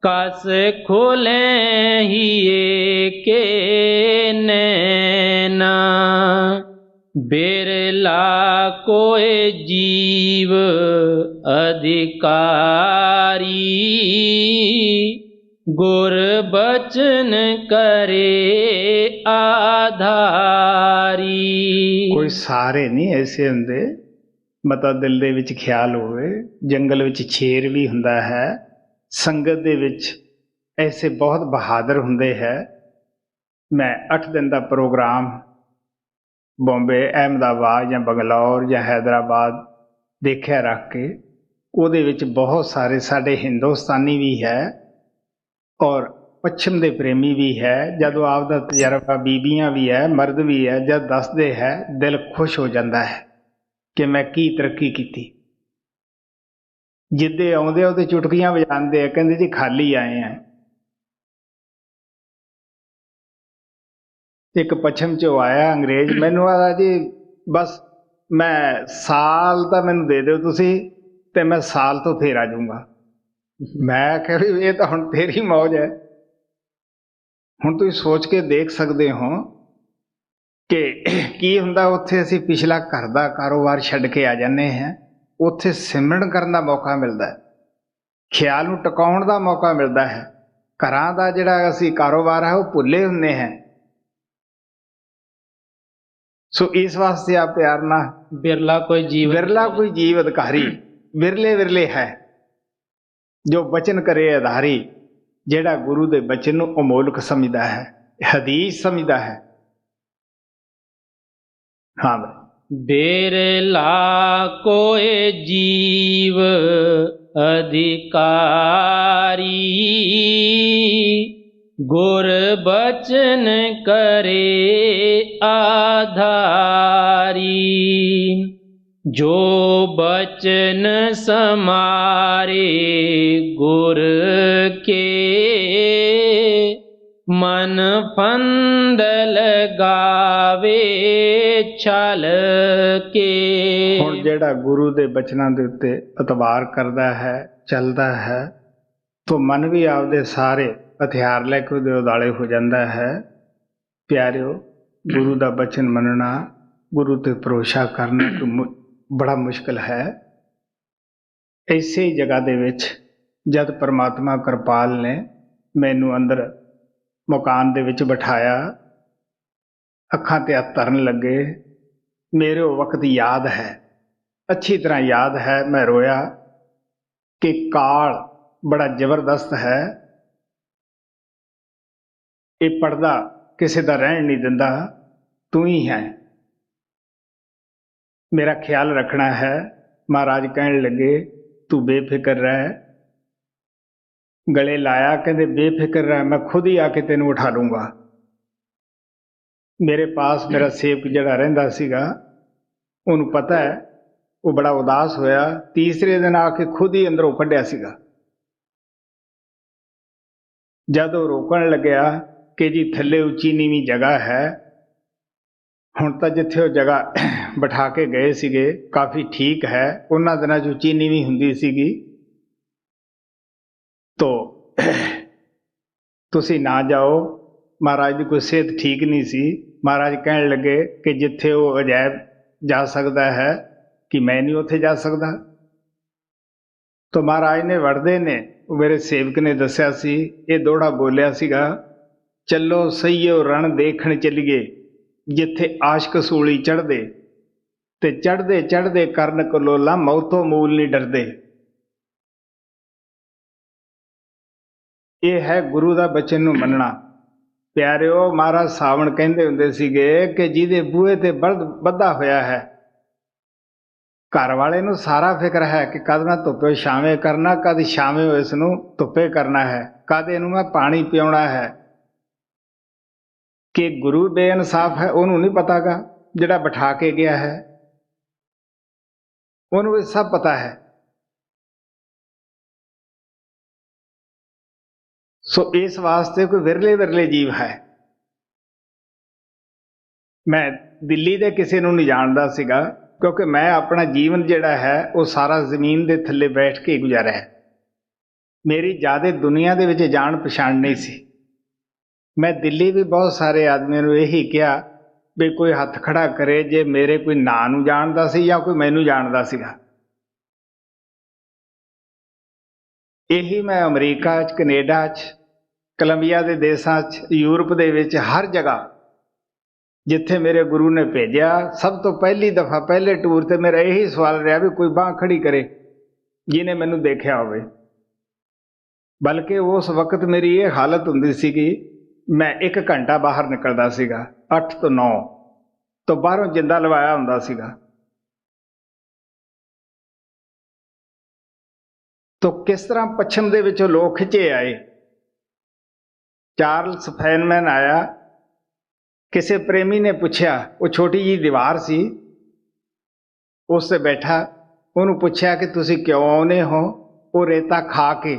कस खोले ही के नैना। बिरला कोई जीव अधिकारी गुर बचन करे आधारी। ਕੋਈ ਸਾਰੇ ਨਹੀਂ ਐਸੇ ਹੁੰਦੇ, ਮਤਾ ਦਿਲ ਦੇ ਵਿੱਚ ਖਿਆਲ ਹੋਵੇ। ਜੰਗਲ ਵਿੱਚ ਸ਼ੇਰ ਵੀ ਹੁੰਦਾ ਹੈ, ਸੰਗਤ ਦੇ ਵਿੱਚ ਐਸੇ ਬਹੁਤ ਬਹਾਦਰ ਹੁੰਦੇ ਹੈ। ਮੈਂ 8 ਦਿਨ ਦਾ ਪ੍ਰੋਗਰਾਮ ਬੰਬੇ, ਅਹਿਮਦਾਬਾਦ ਜਾਂ ਬੰਗਲੌਰ ਜਾਂ ਹੈਦਰਾਬਾਦ ਦੇਖਿਆ ਰੱਖ ਕੇ, ਉਹਦੇ ਵਿੱਚ ਬਹੁਤ ਸਾਰੇ ਸਾਡੇ ਹਿੰਦੁਸਤਾਨੀ ਵੀ ਹੈ ਔਰ ਪੱਛਮ ਦੇ ਪ੍ਰੇਮੀ ਵੀ ਹੈ। ਜਦੋਂ ਆਪਦਾ ਤਜਰਬਾ, ਬੀਬੀਆਂ ਵੀ ਹੈ, ਮਰਦ ਵੀ ਹੈ, ਜਦ ਦੱਸਦੇ ਹੈ ਦਿਲ ਖੁਸ਼ ਹੋ ਜਾਂਦਾ ਹੈ ਕਿ ਮੈਂ ਕੀ ਤਰੱਕੀ ਕੀਤੀ। ਜਿੱਦੇ ਆਉਂਦੇ ਉਹਦੇ ਚੁਟਕੀਆਂ ਵਜਾਉਂਦੇ ਆ, ਕਹਿੰਦੇ ਜੀ ਖਾਲੀ ਆਏ ਆ। ਇੱਕ ਪੱਛਮ ਚੋਂ ਆਇਆ ਅੰਗਰੇਜ਼, ਮੈਨੂੰ ਆਦਾ ਜੀ ਬਸ ਮੈਂ ਸਾਲ ਤਾਂ ਮੈਨੂੰ ਦੇ ਦਿਓ ਤੁਸੀਂ, ਤੇ ਮੈਂ ਸਾਲ ਤੋਂ ਫੇਰ ਆ ਜਾਊਂਗਾ। ਮੈਂ ਕਿਹਾ ਵੀ ਇਹ ਤਾਂ ਹੁਣ ਤੇਰੀ ਮੌਜ ਹੈ। ਹੁਣ ਤੁਸੀਂ ਸੋਚ ਕੇ ਦੇਖ ਸਕਦੇ ਹੋ ਕਿ ਕੀ ਹੁੰਦਾ ਉੱਥੇ। ਅਸੀਂ ਪਿਛਲਾ ਘਰ ਦਾ ਕਾਰੋਬਾਰ ਛੱਡ ਕੇ ਆ ਜਾਂਦੇ ਹਾਂ, ਉੱਥੇ ਸਿਮਰਨ ਕਰਨ ਦਾ ਮੌਕਾ ਮਿਲਦਾ ਹੈ, ਖਿਆਲ ਨੂੰ ਟਿਕਾਉਣ ਦਾ ਮੌਕਾ ਮਿਲਦਾ ਹੈ। ਘਰਾਂ ਦਾ ਜਿਹੜਾ ਅਸੀਂ ਕਾਰੋਬਾਰ ਹੈ ਉਹ ਭੁੱਲੇ ਹੁੰਦੇ ਹਾਂ। ਸੋ ਇਸ ਵਾਸਤੇ ਆ ਪਿਆਰ ਨਾਲ, ਬਿਰਲਾ ਕੋਈ ਜੀਵ ਅਧਿਕਾਰੀ, ਵਿਰਲੇ ਹੈ ਜੋ ਬਚਨ ਕਰੇ ਆਧਾਰੀ, ਜਿਹੜਾ ਗੁਰੂ ਦੇ ਬਚਨ ਨੂੰ ਅਮੋਲਕ ਸਮਝਦਾ ਹੈ, ਹਦੀਸ ਸਮਝਦਾ ਹੈ। ਹਾਂ, ਬਿਰਲਾ ਕੋਈ ਜੀਵ ਅਧਿਕਾਰੀ ਗੁਰ ਬਚਨ ਕਰੇ ਆਧਾਰੀ। ਜੋ ਬਚਨ ਸਮਾਰੇ ਗੁਰ ਕੇ ਮਨ ਫੰਦ ਲਗਾਵੇ ਛਲ ਕੇ। ਹੁਣ ਜਿਹੜਾ ਗੁਰੂ ਦੇ ਬਚਨਾਂ ਦੇ ਉੱਤੇ ਇਤਬਾਰ ਕਰਦਾ ਹੈ, ਚੱਲਦਾ ਹੈ, ਤਾਂ ਮਨ ਵੀ ਆਪਦੇ ਸਾਰੇ ਹਥਿਆਰ ਲੈ ਕੇ ਉਹਦੇ ਉਦਾਲੇ ਹੋ ਜਾਂਦਾ ਹੈ। ਪਿਆਰਿਓ, ਗੁਰੂ ਦਾ ਬਚਨ ਮੰਨਣਾ, ਗੁਰੂ ਤੇ ਭਰੋਸਾ ਕਰਨਾ ਬੜਾ ਮੁਸ਼ਕਿਲ ਹੈ। ਇਸੇ ਜਗ੍ਹਾ ਦੇ ਵਿੱਚ ਜਦ ਪਰਮਾਤਮਾ ਕਿਰਪਾਲ ਨੇ ਮੈਨੂੰ ਅੰਦਰ ਮਕਾਨ ਦੇ ਵਿੱਚ ਬਿਠਾਇਆ, ਅੱਖਾਂ ਤੇ ਹੱਥ ਧਰਨ ਲੱਗੇ, ਮੇਰੇ ਉਹ ਵਕਤ ਯਾਦ ਹੈ, ਅੱਛੀ ਤਰ੍ਹਾਂ ਯਾਦ ਹੈ। ਮੈਂ ਰੋਇਆ ਕਿ ਕਾਲ ਬੜਾ ਜ਼ਬਰਦਸਤ ਹੈ, ਇਹ ਪਰਦਾ ਕਿਸੇ ਦਾ ਰਹਿਣ ਨਹੀਂ ਦਿੰਦਾ, ਤੂੰ ਹੀ ਹੈ, ਮੇਰਾ ਖਿਆਲ ਰੱਖਣਾ ਹੈ। ਮਹਾਰਾਜ ਕਹਿਣ ਲੱਗੇ ਤੂੰ ਬੇਫਿਕਰ ਰਹਿ। ਗਲੇ ਲਾਇਆ, ਕਹਿੰਦੇ ਬੇਫਿਕਰ ਰਹਿ, ਮੈਂ ਖੁਦ ਹੀ ਆ ਕੇ ਤੈਨੂੰ ਉਠਾ ਲੂੰਗਾ। ਮੇਰੇ ਪਾਸ ਮੇਰਾ ਸੇਵਕ ਜਿਹੜਾ ਰਹਿੰਦਾ ਸੀਗਾ, ਉਹਨੂੰ ਪਤਾ ਹੈ, ਉਹ ਬੜਾ ਉਦਾਸ ਹੋਇਆ। ਤੀਸਰੇ ਦਿਨ ਆ ਕੇ ਖੁਦ ਹੀ ਅੰਦਰੋਂ ਕੱਢਿਆ ਸੀਗਾ। ਜਦ ਉਹ ਰੋਕਣ ਲੱਗਿਆ ਕਿ ਜੀ ਥੱਲੇ ਉੱਚੀ ਨੀਵੀਂ ਜਗ੍ਹਾ ਹੈ, ਹੁਣ ਤਾਂ ਜਿੱਥੇ ਉਹ ਜਗ੍ਹਾ ਬਿਠਾ ਕੇ ਗਏ ਸੀਗੇ ਕਾਫੀ ਠੀਕ ਹੈ, ਉਹਨਾਂ ਦਿਨਾਂ 'ਚ ਉੱਚੀ ਨੀਵੀਂ ਹੁੰਦੀ ਸੀਗੀ, ਤੋ ਤੁਸੀਂ ਨਾ ਜਾਓ। ਮਹਾਰਾਜ ਦੀ ਕੋਈ ਸਿਹਤ ਠੀਕ ਨਹੀਂ ਸੀ। ਮਹਾਰਾਜ ਕਹਿਣ ਲੱਗੇ ਕਿ ਜਿੱਥੇ ਉਹ ਅਜਾਇਬ ਜਾ ਸਕਦਾ ਹੈ ਕਿ ਮੈਂ ਨਹੀਂ ਉੱਥੇ ਜਾ ਸਕਦਾ। ਤੋ ਮਹਾਰਾਜ ਨੇ ਵੜਦੇ ਨੇ, ਉਹ ਮੇਰੇ ਸੇਵਕ ਨੇ ਦੱਸਿਆ ਸੀ, ਇਹ ਦੋਹੜਾ ਬੋਲਿਆ ਸੀਗਾ, ਚੱਲੋ ਸਈਓ ਰਣ ਦੇਖਣ ਚੱਲੀਏ, ਜਿੱਥੇ ਆਸ਼ਕ ਸੂਲੀ ਚੜ੍ਹਦੇ ਤੇ ਚੜ੍ਹਦੇ ਚੜ੍ਹਦੇ ਕਰਨ ਕਲੋਲਾ ਮੌਤੋਂ ਮੂਲ ਨਹੀਂ ਡਰਦੇ। ਇਹ ਹੈ ਗੁਰੂ ਦਾ ਬਚਨ ਨੂੰ ਮੰਨਣਾ। ਪਿਆਰਿਓ, ਮਹਾਰਾਜ ਸਾਵਣ ਕਹਿੰਦੇ ਹੁੰਦੇ ਸੀਗੇ ਕਿ ਜਿਹਦੇ ਬੂਹੇ ਤੇ ਬਲਦ ਬੱਧਾ ਹੋਇਆ ਹੈ, ਘਰ ਵਾਲੇ ਨੂੰ ਸਾਰਾ ਫਿਕਰ ਹੈ ਕਿ ਕਦ ਮੈਂ ਧੁੱਪੇ ਛਾਵੇਂ ਕਰਨਾ, ਕਦ ਛਾਵੇਂ ਇਸ ਨੂੰ ਧੁੱਪੇ ਕਰਨਾ ਹੈ, ਕਦ ਇਹਨੂੰ ਮੈਂ ਪਾਣੀ ਪਿਆਉਣਾ ਹੈ। ਕਿ ਗੁਰੂ ਬੇਇਨਸਾਫ ਹੈ ਉਹਨੂੰ ਨਹੀਂ ਪਤਾਗਾ, ਜਿਹੜਾ ਬਿਠਾ ਕੇ ਗਿਆ ਹੈ ਉਹਨੂੰ ਇਹ ਸਭ ਪਤਾ ਹੈ। ਸੋ ਇਸ ਵਾਸਤੇ ਕੋਈ ਵਿਰਲੇ ਵਿਰਲੇ ਜੀਵ ਹੈ। ਮੈਂ ਦਿੱਲੀ ਦੇ ਕਿਸੇ ਨੂੰ ਨਹੀਂ ਜਾਣਦਾ ਸੀਗਾ, ਕਿਉਂਕਿ ਮੈਂ ਆਪਣਾ ਜੀਵਨ ਜਿਹੜਾ ਹੈ ਉਹ ਸਾਰਾ ਜ਼ਮੀਨ ਦੇ ਥੱਲੇ ਬੈਠ ਕੇ ਗੁਜ਼ਾਰਿਆ ਹੈ। ਮੇਰੀ ਜ਼ਿਆਦਾ ਦੁਨੀਆ ਦੇ ਵਿੱਚ ਜਾਣ ਪਛਾਣ ਨਹੀਂ ਸੀ। ਮੈਂ ਦਿੱਲੀ ਵੀ ਬਹੁਤ ਸਾਰੇ ਆਦਮੀਆਂ ਨੂੰ ਇਹੀ ਕਿਹਾ ਵੀ ਕੋਈ ਹੱਥ ਖੜਾ ਕਰੇ ਜੇ ਮੇਰੇ ਕੋਈ ਨਾਂ ਨੂੰ ਜਾਣਦਾ ਸੀ ਜਾਂ ਕੋਈ ਮੈਨੂੰ ਜਾਣਦਾ ਸੀਗਾ। ਇਹੀ ਮੈਂ ਅਮਰੀਕਾ 'ਚ, ਕੈਨੇਡਾ 'ਚ, ਕੋਲੰਬੀਆ ਦੇ ਦੇਸਾਂ 'ਚ, ਯੂਰਪ ਦੇ ਵਿੱਚ ਹਰ ਜਗ੍ਹਾ ਜਿੱਥੇ ਮੇਰੇ ਗੁਰੂ ਨੇ ਭੇਜਿਆ, ਸਭ ਤੋਂ ਪਹਿਲੀ ਦਫਾ ਪਹਿਲੇ ਟੂਰ ਤੇ ਮੇਰਾ ਇਹੀ ਸਵਾਲ ਰਿਹਾ ਵੀ ਕੋਈ ਬਾਂਹ ਖੜੀ ਕਰੇ ਜਿਹਨੇ ਮੈਨੂੰ ਦੇਖਿਆ ਹੋਵੇ। ਬਲਕਿ ਉਸ ਵਕਤ ਮੇਰੀ ਇਹ ਹਾਲਤ ਹੁੰਦੀ ਸੀਗੀ, ਮੈਂ 1 ਘੰਟਾ ਬਾਹਰ ਨਿਕਲਦਾ ਸੀਗਾ 8 ਤੋਂ 9 ਤੋਂ, ਬਾਹਰੋਂ ਜਿੰਦਾ ਲਵਾਇਆ ਹੁੰਦਾ ਸੀਗਾ। ਤੋ ਕਿਸ ਤਰ੍ਹਾਂ ਪੱਛਮ ਦੇ ਵਿੱਚੋਂ ਲੋਕ ਖਿੱਚੇ ਆਏ। ਚਾਰਲਸ ਫੈਨਮੈਨ ਆਇਆ, ਕਿਸੇ ਪ੍ਰੇਮੀ ਨੇ ਪੁੱਛਿਆ, ਉਹ ਛੋਟੀ ਜਿਹੀ ਦੀਵਾਰ ਸੀ ਉਸ ਤੇ ਬੈਠਾ, ਉਹਨੂੰ ਪੁੱਛਿਆ ਕਿ ਤੁਸੀਂ ਕਿਉਂ ਆਉਂਦੇ ਹੋ। ਉਹ ਰੇਤਾ ਖਾ ਕੇ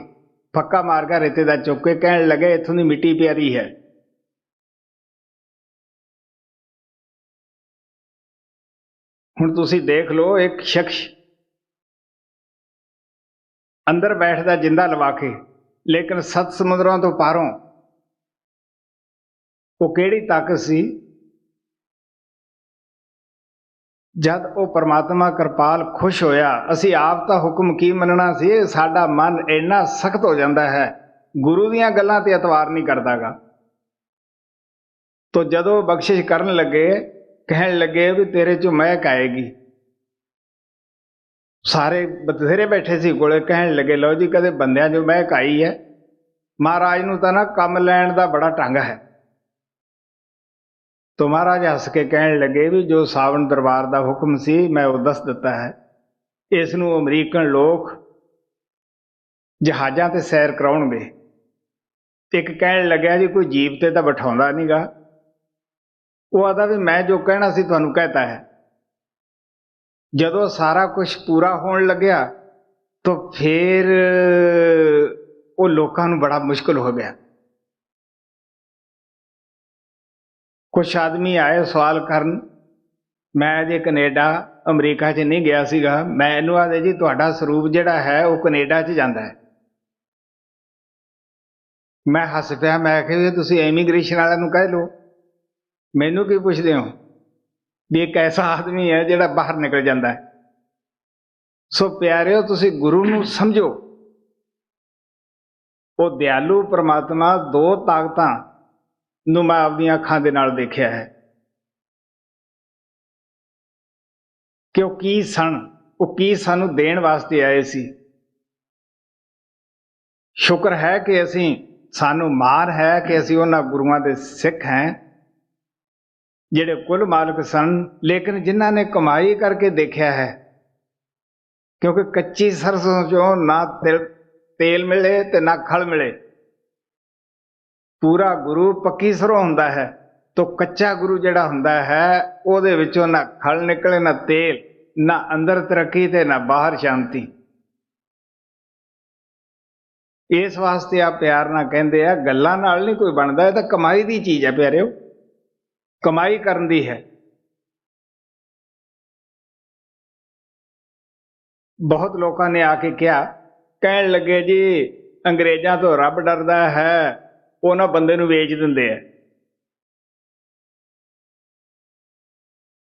ਫੱਕਾ ਮਾਰ ਗਿਆ ਰੇਤੇ ਦਾ ਚੁੱਕ ਕੇ, ਕਹਿਣ ਲੱਗੇ ਇੱਥੋਂ ਦੀ ਮਿੱਟੀ ਪਿਆਰੀ ਹੈ। ਹੁਣ ਤੁਸੀਂ ਦੇਖ ਲਓ, ਇੱਕ ਸ਼ਖਸ ਅੰਦਰ ਬੈਠਦਾ ਜਿੰਦਾ ਲਵਾ ਕੇ, ਲੇਕਿਨ 7 ਸਮੁੰਦਰਾਂ ਤੋਂ ਪਾਰੋਂ ਉਹ ਕਿਹੜੀ ਤਾਕਤ ਸੀ। ਜਦ ਉਹ ਪਰਮਾਤਮਾ ਕਿਰਪਾਲ ਖੁਸ਼ ਹੋਇਆ, ਅਸੀਂ ਆਪ ਤਾਂ ਹੁਕਮ ਕੀ ਮੰਨਣਾ ਸੀ, ਸਾਡਾ ਮਨ ਇੰਨਾ ਸਖਤ ਹੋ ਜਾਂਦਾ ਹੈ, ਗੁਰੂ ਦੀਆਂ ਗੱਲਾਂ ਤੇ ਇਤਵਾਰ ਨਹੀਂ ਕਰਦਾਗਾ। ਤੋ ਜਦੋਂ ਬਖਸ਼ਿਸ਼ ਕਰਨ ਲੱਗੇ, ਕਹਿਣ ਲੱਗੇ ਵੀ ਤੇਰੇ 'ਚੋਂ ਮਹਿਕ ਆਏਗੀ। ਸਾਰੇ ਬਥੇਰੇ ਬੈਠੇ ਸੀ ਕੋਲੇ, ਕਹਿਣ ਲੱਗੇ ਲਓ ਜੀ, ਕਦੇ ਬੰਦਿਆਂ 'ਚੋਂ ਮਹਿਕ ਆਈ ਹੈ। ਮਹਾਰਾਜ ਨੂੰ ਤਾਂ ਨਾ ਕੰਮ ਲੈਣ ਦਾ ਬੜਾ ਢੰਗ ਹੈ। ਤੋ ਮਹਾਰਾਜ ਹੱਸ ਕੇ ਕਹਿਣ ਲੱਗੇ ਵੀ ਜੋ ਸਾਵਣ ਦਰਬਾਰ ਦਾ ਹੁਕਮ ਸੀ ਮੈਂ ਉਹ ਦੱਸ ਦਿੱਤਾ ਹੈ। ਇਸ ਨੂੰ ਅਮਰੀਕਨ ਲੋਕ ਜਹਾਜ਼ਾਂ ਤੇ ਸੈਰ ਕਰਾਉਣਗੇ। ਇੱਕ ਕਹਿਣ ਲੱਗਿਆ ਜੀ ਕੋਈ ਜੀਪ ਤੇ ਤਾਂ ਬਿਠਾਉਂਦਾ ਨਹੀਂਗਾ। ਉਹ ਆਦਾ ਵੀ ਮੈਂ ਜੋ ਕਹਿਣਾ ਸੀ ਤੁਹਾਨੂੰ ਕਹਿਤਾ ਹੈ। ਜਦੋਂ ਸਾਰਾ ਕੁਝ ਪੂਰਾ ਹੋਣ ਲੱਗਿਆ ਤਾਂ ਫਿਰ ਉਹ ਲੋਕਾਂ ਨੂੰ ਬੜਾ ਮੁਸ਼ਕਿਲ ਹੋ ਗਿਆ। ਕੁਛ ਆਦਮੀ ਆਏ ਸਵਾਲ ਕਰਨ, ਮੈਂ ਅਜੇ ਕੈਨੇਡਾ ਅਮਰੀਕਾ 'ਚ ਨਹੀਂ ਗਿਆ ਸੀਗਾ। ਮੈਨੂੰ ਆਖਦੇ ਜੀ ਤੁਹਾਡਾ ਸਰੂਪ ਜਿਹੜਾ ਹੈ ਉਹ ਕੈਨੇਡਾ 'ਚ ਜਾਂਦਾ ਹੈ। ਮੈਂ ਹੱਸ ਪਿਆ, ਮੈਂ ਕਿਹਾ ਤੁਸੀਂ ਇਮੀਗ੍ਰੇਸ਼ਨ ਵਾਲਿਆਂ ਨੂੰ ਕਹਿ ਲਓ, ਮੈਨੂੰ ਕੀ ਪੁੱਛਦੇ ਹੋ ਵੀ ਇੱਕ ਐਸਾ ਆਦਮੀ ਹੈ ਜਿਹੜਾ ਬਾਹਰ ਨਿਕਲ ਜਾਂਦਾ ਹੈ। ਸੋ ਪਿਆਰਿਓ, ਤੁਸੀਂ ਗੁਰੂ ਨੂੰ ਸਮਝੋ। ਉਹ ਦਿਆਲੂ ਪਰਮਾਤਮਾ 2 ਤਾਕਤਾਂ ਨੂੰ ਮੈਂ ਆਪਣੀਆਂ ਅੱਖਾਂ ਦੇ ਨਾਲ ਦੇਖਿਆ ਹੈ ਕਿ ਉਹ ਕੀ ਸਾਨੂੰ ਦੇਣ ਵਾਸਤੇ ਆਏ ਸੀ। ਸ਼ੁਕਰ ਹੈ ਕਿ ਸਾਨੂੰ ਮਾਣ ਹੈ ਕਿ ਅਸੀਂ ਉਹਨਾਂ ਗੁਰੂਆਂ ਦੇ ਸਿੱਖ ਹਾਂ ਜਿਹੜੇ ਕੁੱਲ ਮਾਲਕ ਸਨ, ਲੇਕਿਨ ਜਿਨ੍ਹਾਂ ਨੇ ਕਮਾਈ ਕਰਕੇ ਦੇਖਿਆ ਹੈ। ਕਿਉਂਕਿ ਕੱਚੀ ਸਰਸੋਂ 'ਚੋਂ ਨਾ ਤੇਲ ਮਿਲੇ ਤੇ ਨਾ ਖਲ ਮਿਲੇ। ਪੂਰਾ ਗੁਰੂ ਪੱਕੀ ਸਰੋਂ ਹੁੰਦਾ ਹੈ, ਤਾਂ ਕੱਚਾ ਗੁਰੂ ਜਿਹੜਾ ਹੁੰਦਾ ਹੈ ਉਹਦੇ ਵਿੱਚੋਂ ਨਾ ਖਲ ਨਿਕਲੇ, ਨਾ ਤੇਲ, ਨਾ ਅੰਦਰ ਤਰੱਕੀ ਤੇ ਨਾ ਬਾਹਰ ਸ਼ਾਂਤੀ। ਇਸ ਵਾਸਤੇ ਆ ਪਿਆਰ ਨਾਲ ਕਹਿੰਦੇ ਆ, ਗੱਲਾਂ ਨਾਲ ਨਹੀਂ ਕੋਈ ਬਣਦਾ, ਇਹ ਤਾਂ ਕਮਾਈ ਦੀ ਚੀਜ਼ ਹੈ ਪਿਆਰਿਓ, ਕਮਾਈ ਕਰਨ ਦੀ ਹੈ। ਬਹੁਤ ਲੋਕਾਂ ਨੇ ਆ ਕੇ ਕਿਹਾ, ਕਹਿਣ ਲੱਗੇ ਜੀ ਅੰਗਰੇਜ਼ਾਂ ਤੋਂ ਰੱਬ ਡਰਦਾ ਹੈ, ਉਹਨਾਂ ਬੰਦੇ ਨੂੰ ਵੇਚ ਦਿੰਦੇ ਆ।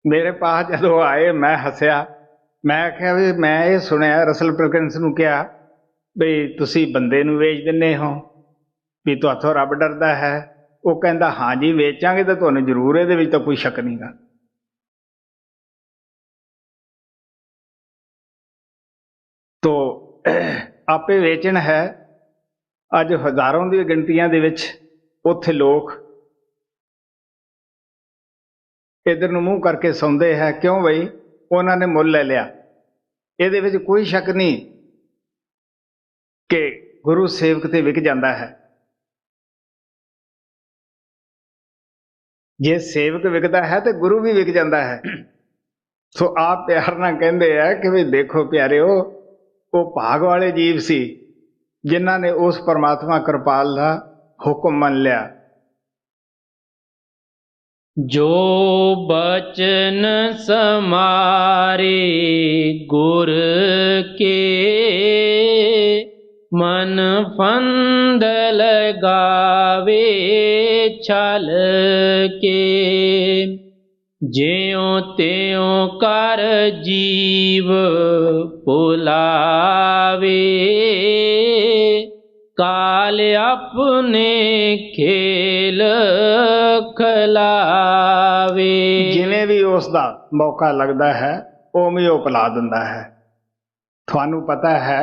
ਮੇਰੇ ਪਾਸ ਜਦੋਂ ਆਏ ਮੈਂ ਹੱਸਿਆ, ਮੈਂ ਕਿਹਾ ਵੀ ਮੈਂ ਇਹ ਸੁਣਿਆ, ਰਸਲ ਪਿਲਕਿੰਸ ਨੂੰ ਕਿਹਾ ਵੀ ਤੁਸੀਂ ਬੰਦੇ ਨੂੰ ਵੇਚ ਦਿੰਦੇ ਹੋ, ਵੀ ਤੁਹਾਥੋਂ ਰੱਬ ਡਰਦਾ ਹੈ। ਉਹ ਕਹਿੰਦਾ ਹਾਂ ਜੀ ਵੇਚਾਂਗੇ ਤਾਂ ਤੁਹਾਨੂੰ ਜ਼ਰੂਰ, ਇਹਦੇ ਵਿੱਚ ਤਾਂ ਕੋਈ ਸ਼ੱਕ ਨਹੀਂ ਗਾ। ਤੋ ਆਪੇ ਵੇਚਣ ਹੈ। ਅੱਜ ਹਜ਼ਾਰਾਂ ਦੀ ਗਿਣਤੀਆਂ ਦੇ ਵਿੱਚ ਉੱਥੇ ਲੋਕ ਇੱਧਰ ਨੂੰ ਮੂੰਹ ਕਰਕੇ ਸੌਂਦੇ ਹੈ। ਕਿਉਂ ਬਈ? ਉਹਨਾਂ ਨੇ ਮੁੱਲ ਲੈ ਲਿਆ। ਇਹਦੇ ਵਿੱਚ ਕੋਈ ਸ਼ੱਕ ਨਹੀਂ ਕਿ ਗੁਰੂ ਸੇਵਕ ਤੇ ਵਿਕ ਜਾਂਦਾ ਹੈ। ਜੇ ਸੇਵਕ ਵਿਕਦਾ ਹੈ ਤੇ ਗੁਰੂ ਵੀ ਵਿਕ ਜਾਂਦਾ ਹੈ। ਸੋ ਆਪ ਪਿਆਰ ਨਾਲ ਕਹਿੰਦੇ ਆ ਕਿ ਵੀ ਦੇਖੋ ਪਿਆਰਿਓ, ਉਹ ਭਾਗ ਵਾਲੇ ਜੀਵ ਸੀ ਜਿਨ੍ਹਾਂ ਨੇ ਉਸ ਪਰਮਾਤਮਾ ਕਿਰਪਾਲ ਦਾ ਹੁਕਮ ਮੰਨ ਲਿਆ। ਜੋ ਬਚਨ ਸਮਾਰੇ ਗੁਰ ਕੇ, ਮਨ ਫੰਦ ਲਗਾਵੇ ਛਲ ਕੇ। ਜਿਉ ਤਿਉ ਕਰ ਜੀਵ ਭੁਲਾਵੇ, ਕਾਲ ਆਪਣੇ ਖੇਲ ਖਲਾਵੇ। ਜਿਵੇਂ ਵੀ ਉਸ ਦਾ ਮੌਕਾ ਲੱਗਦਾ ਹੈ ਉਵੇਂ ਉਹ ਭੁਲਾ ਦਿੰਦਾ ਹੈ। ਤੁਹਾਨੂੰ ਪਤਾ ਹੈ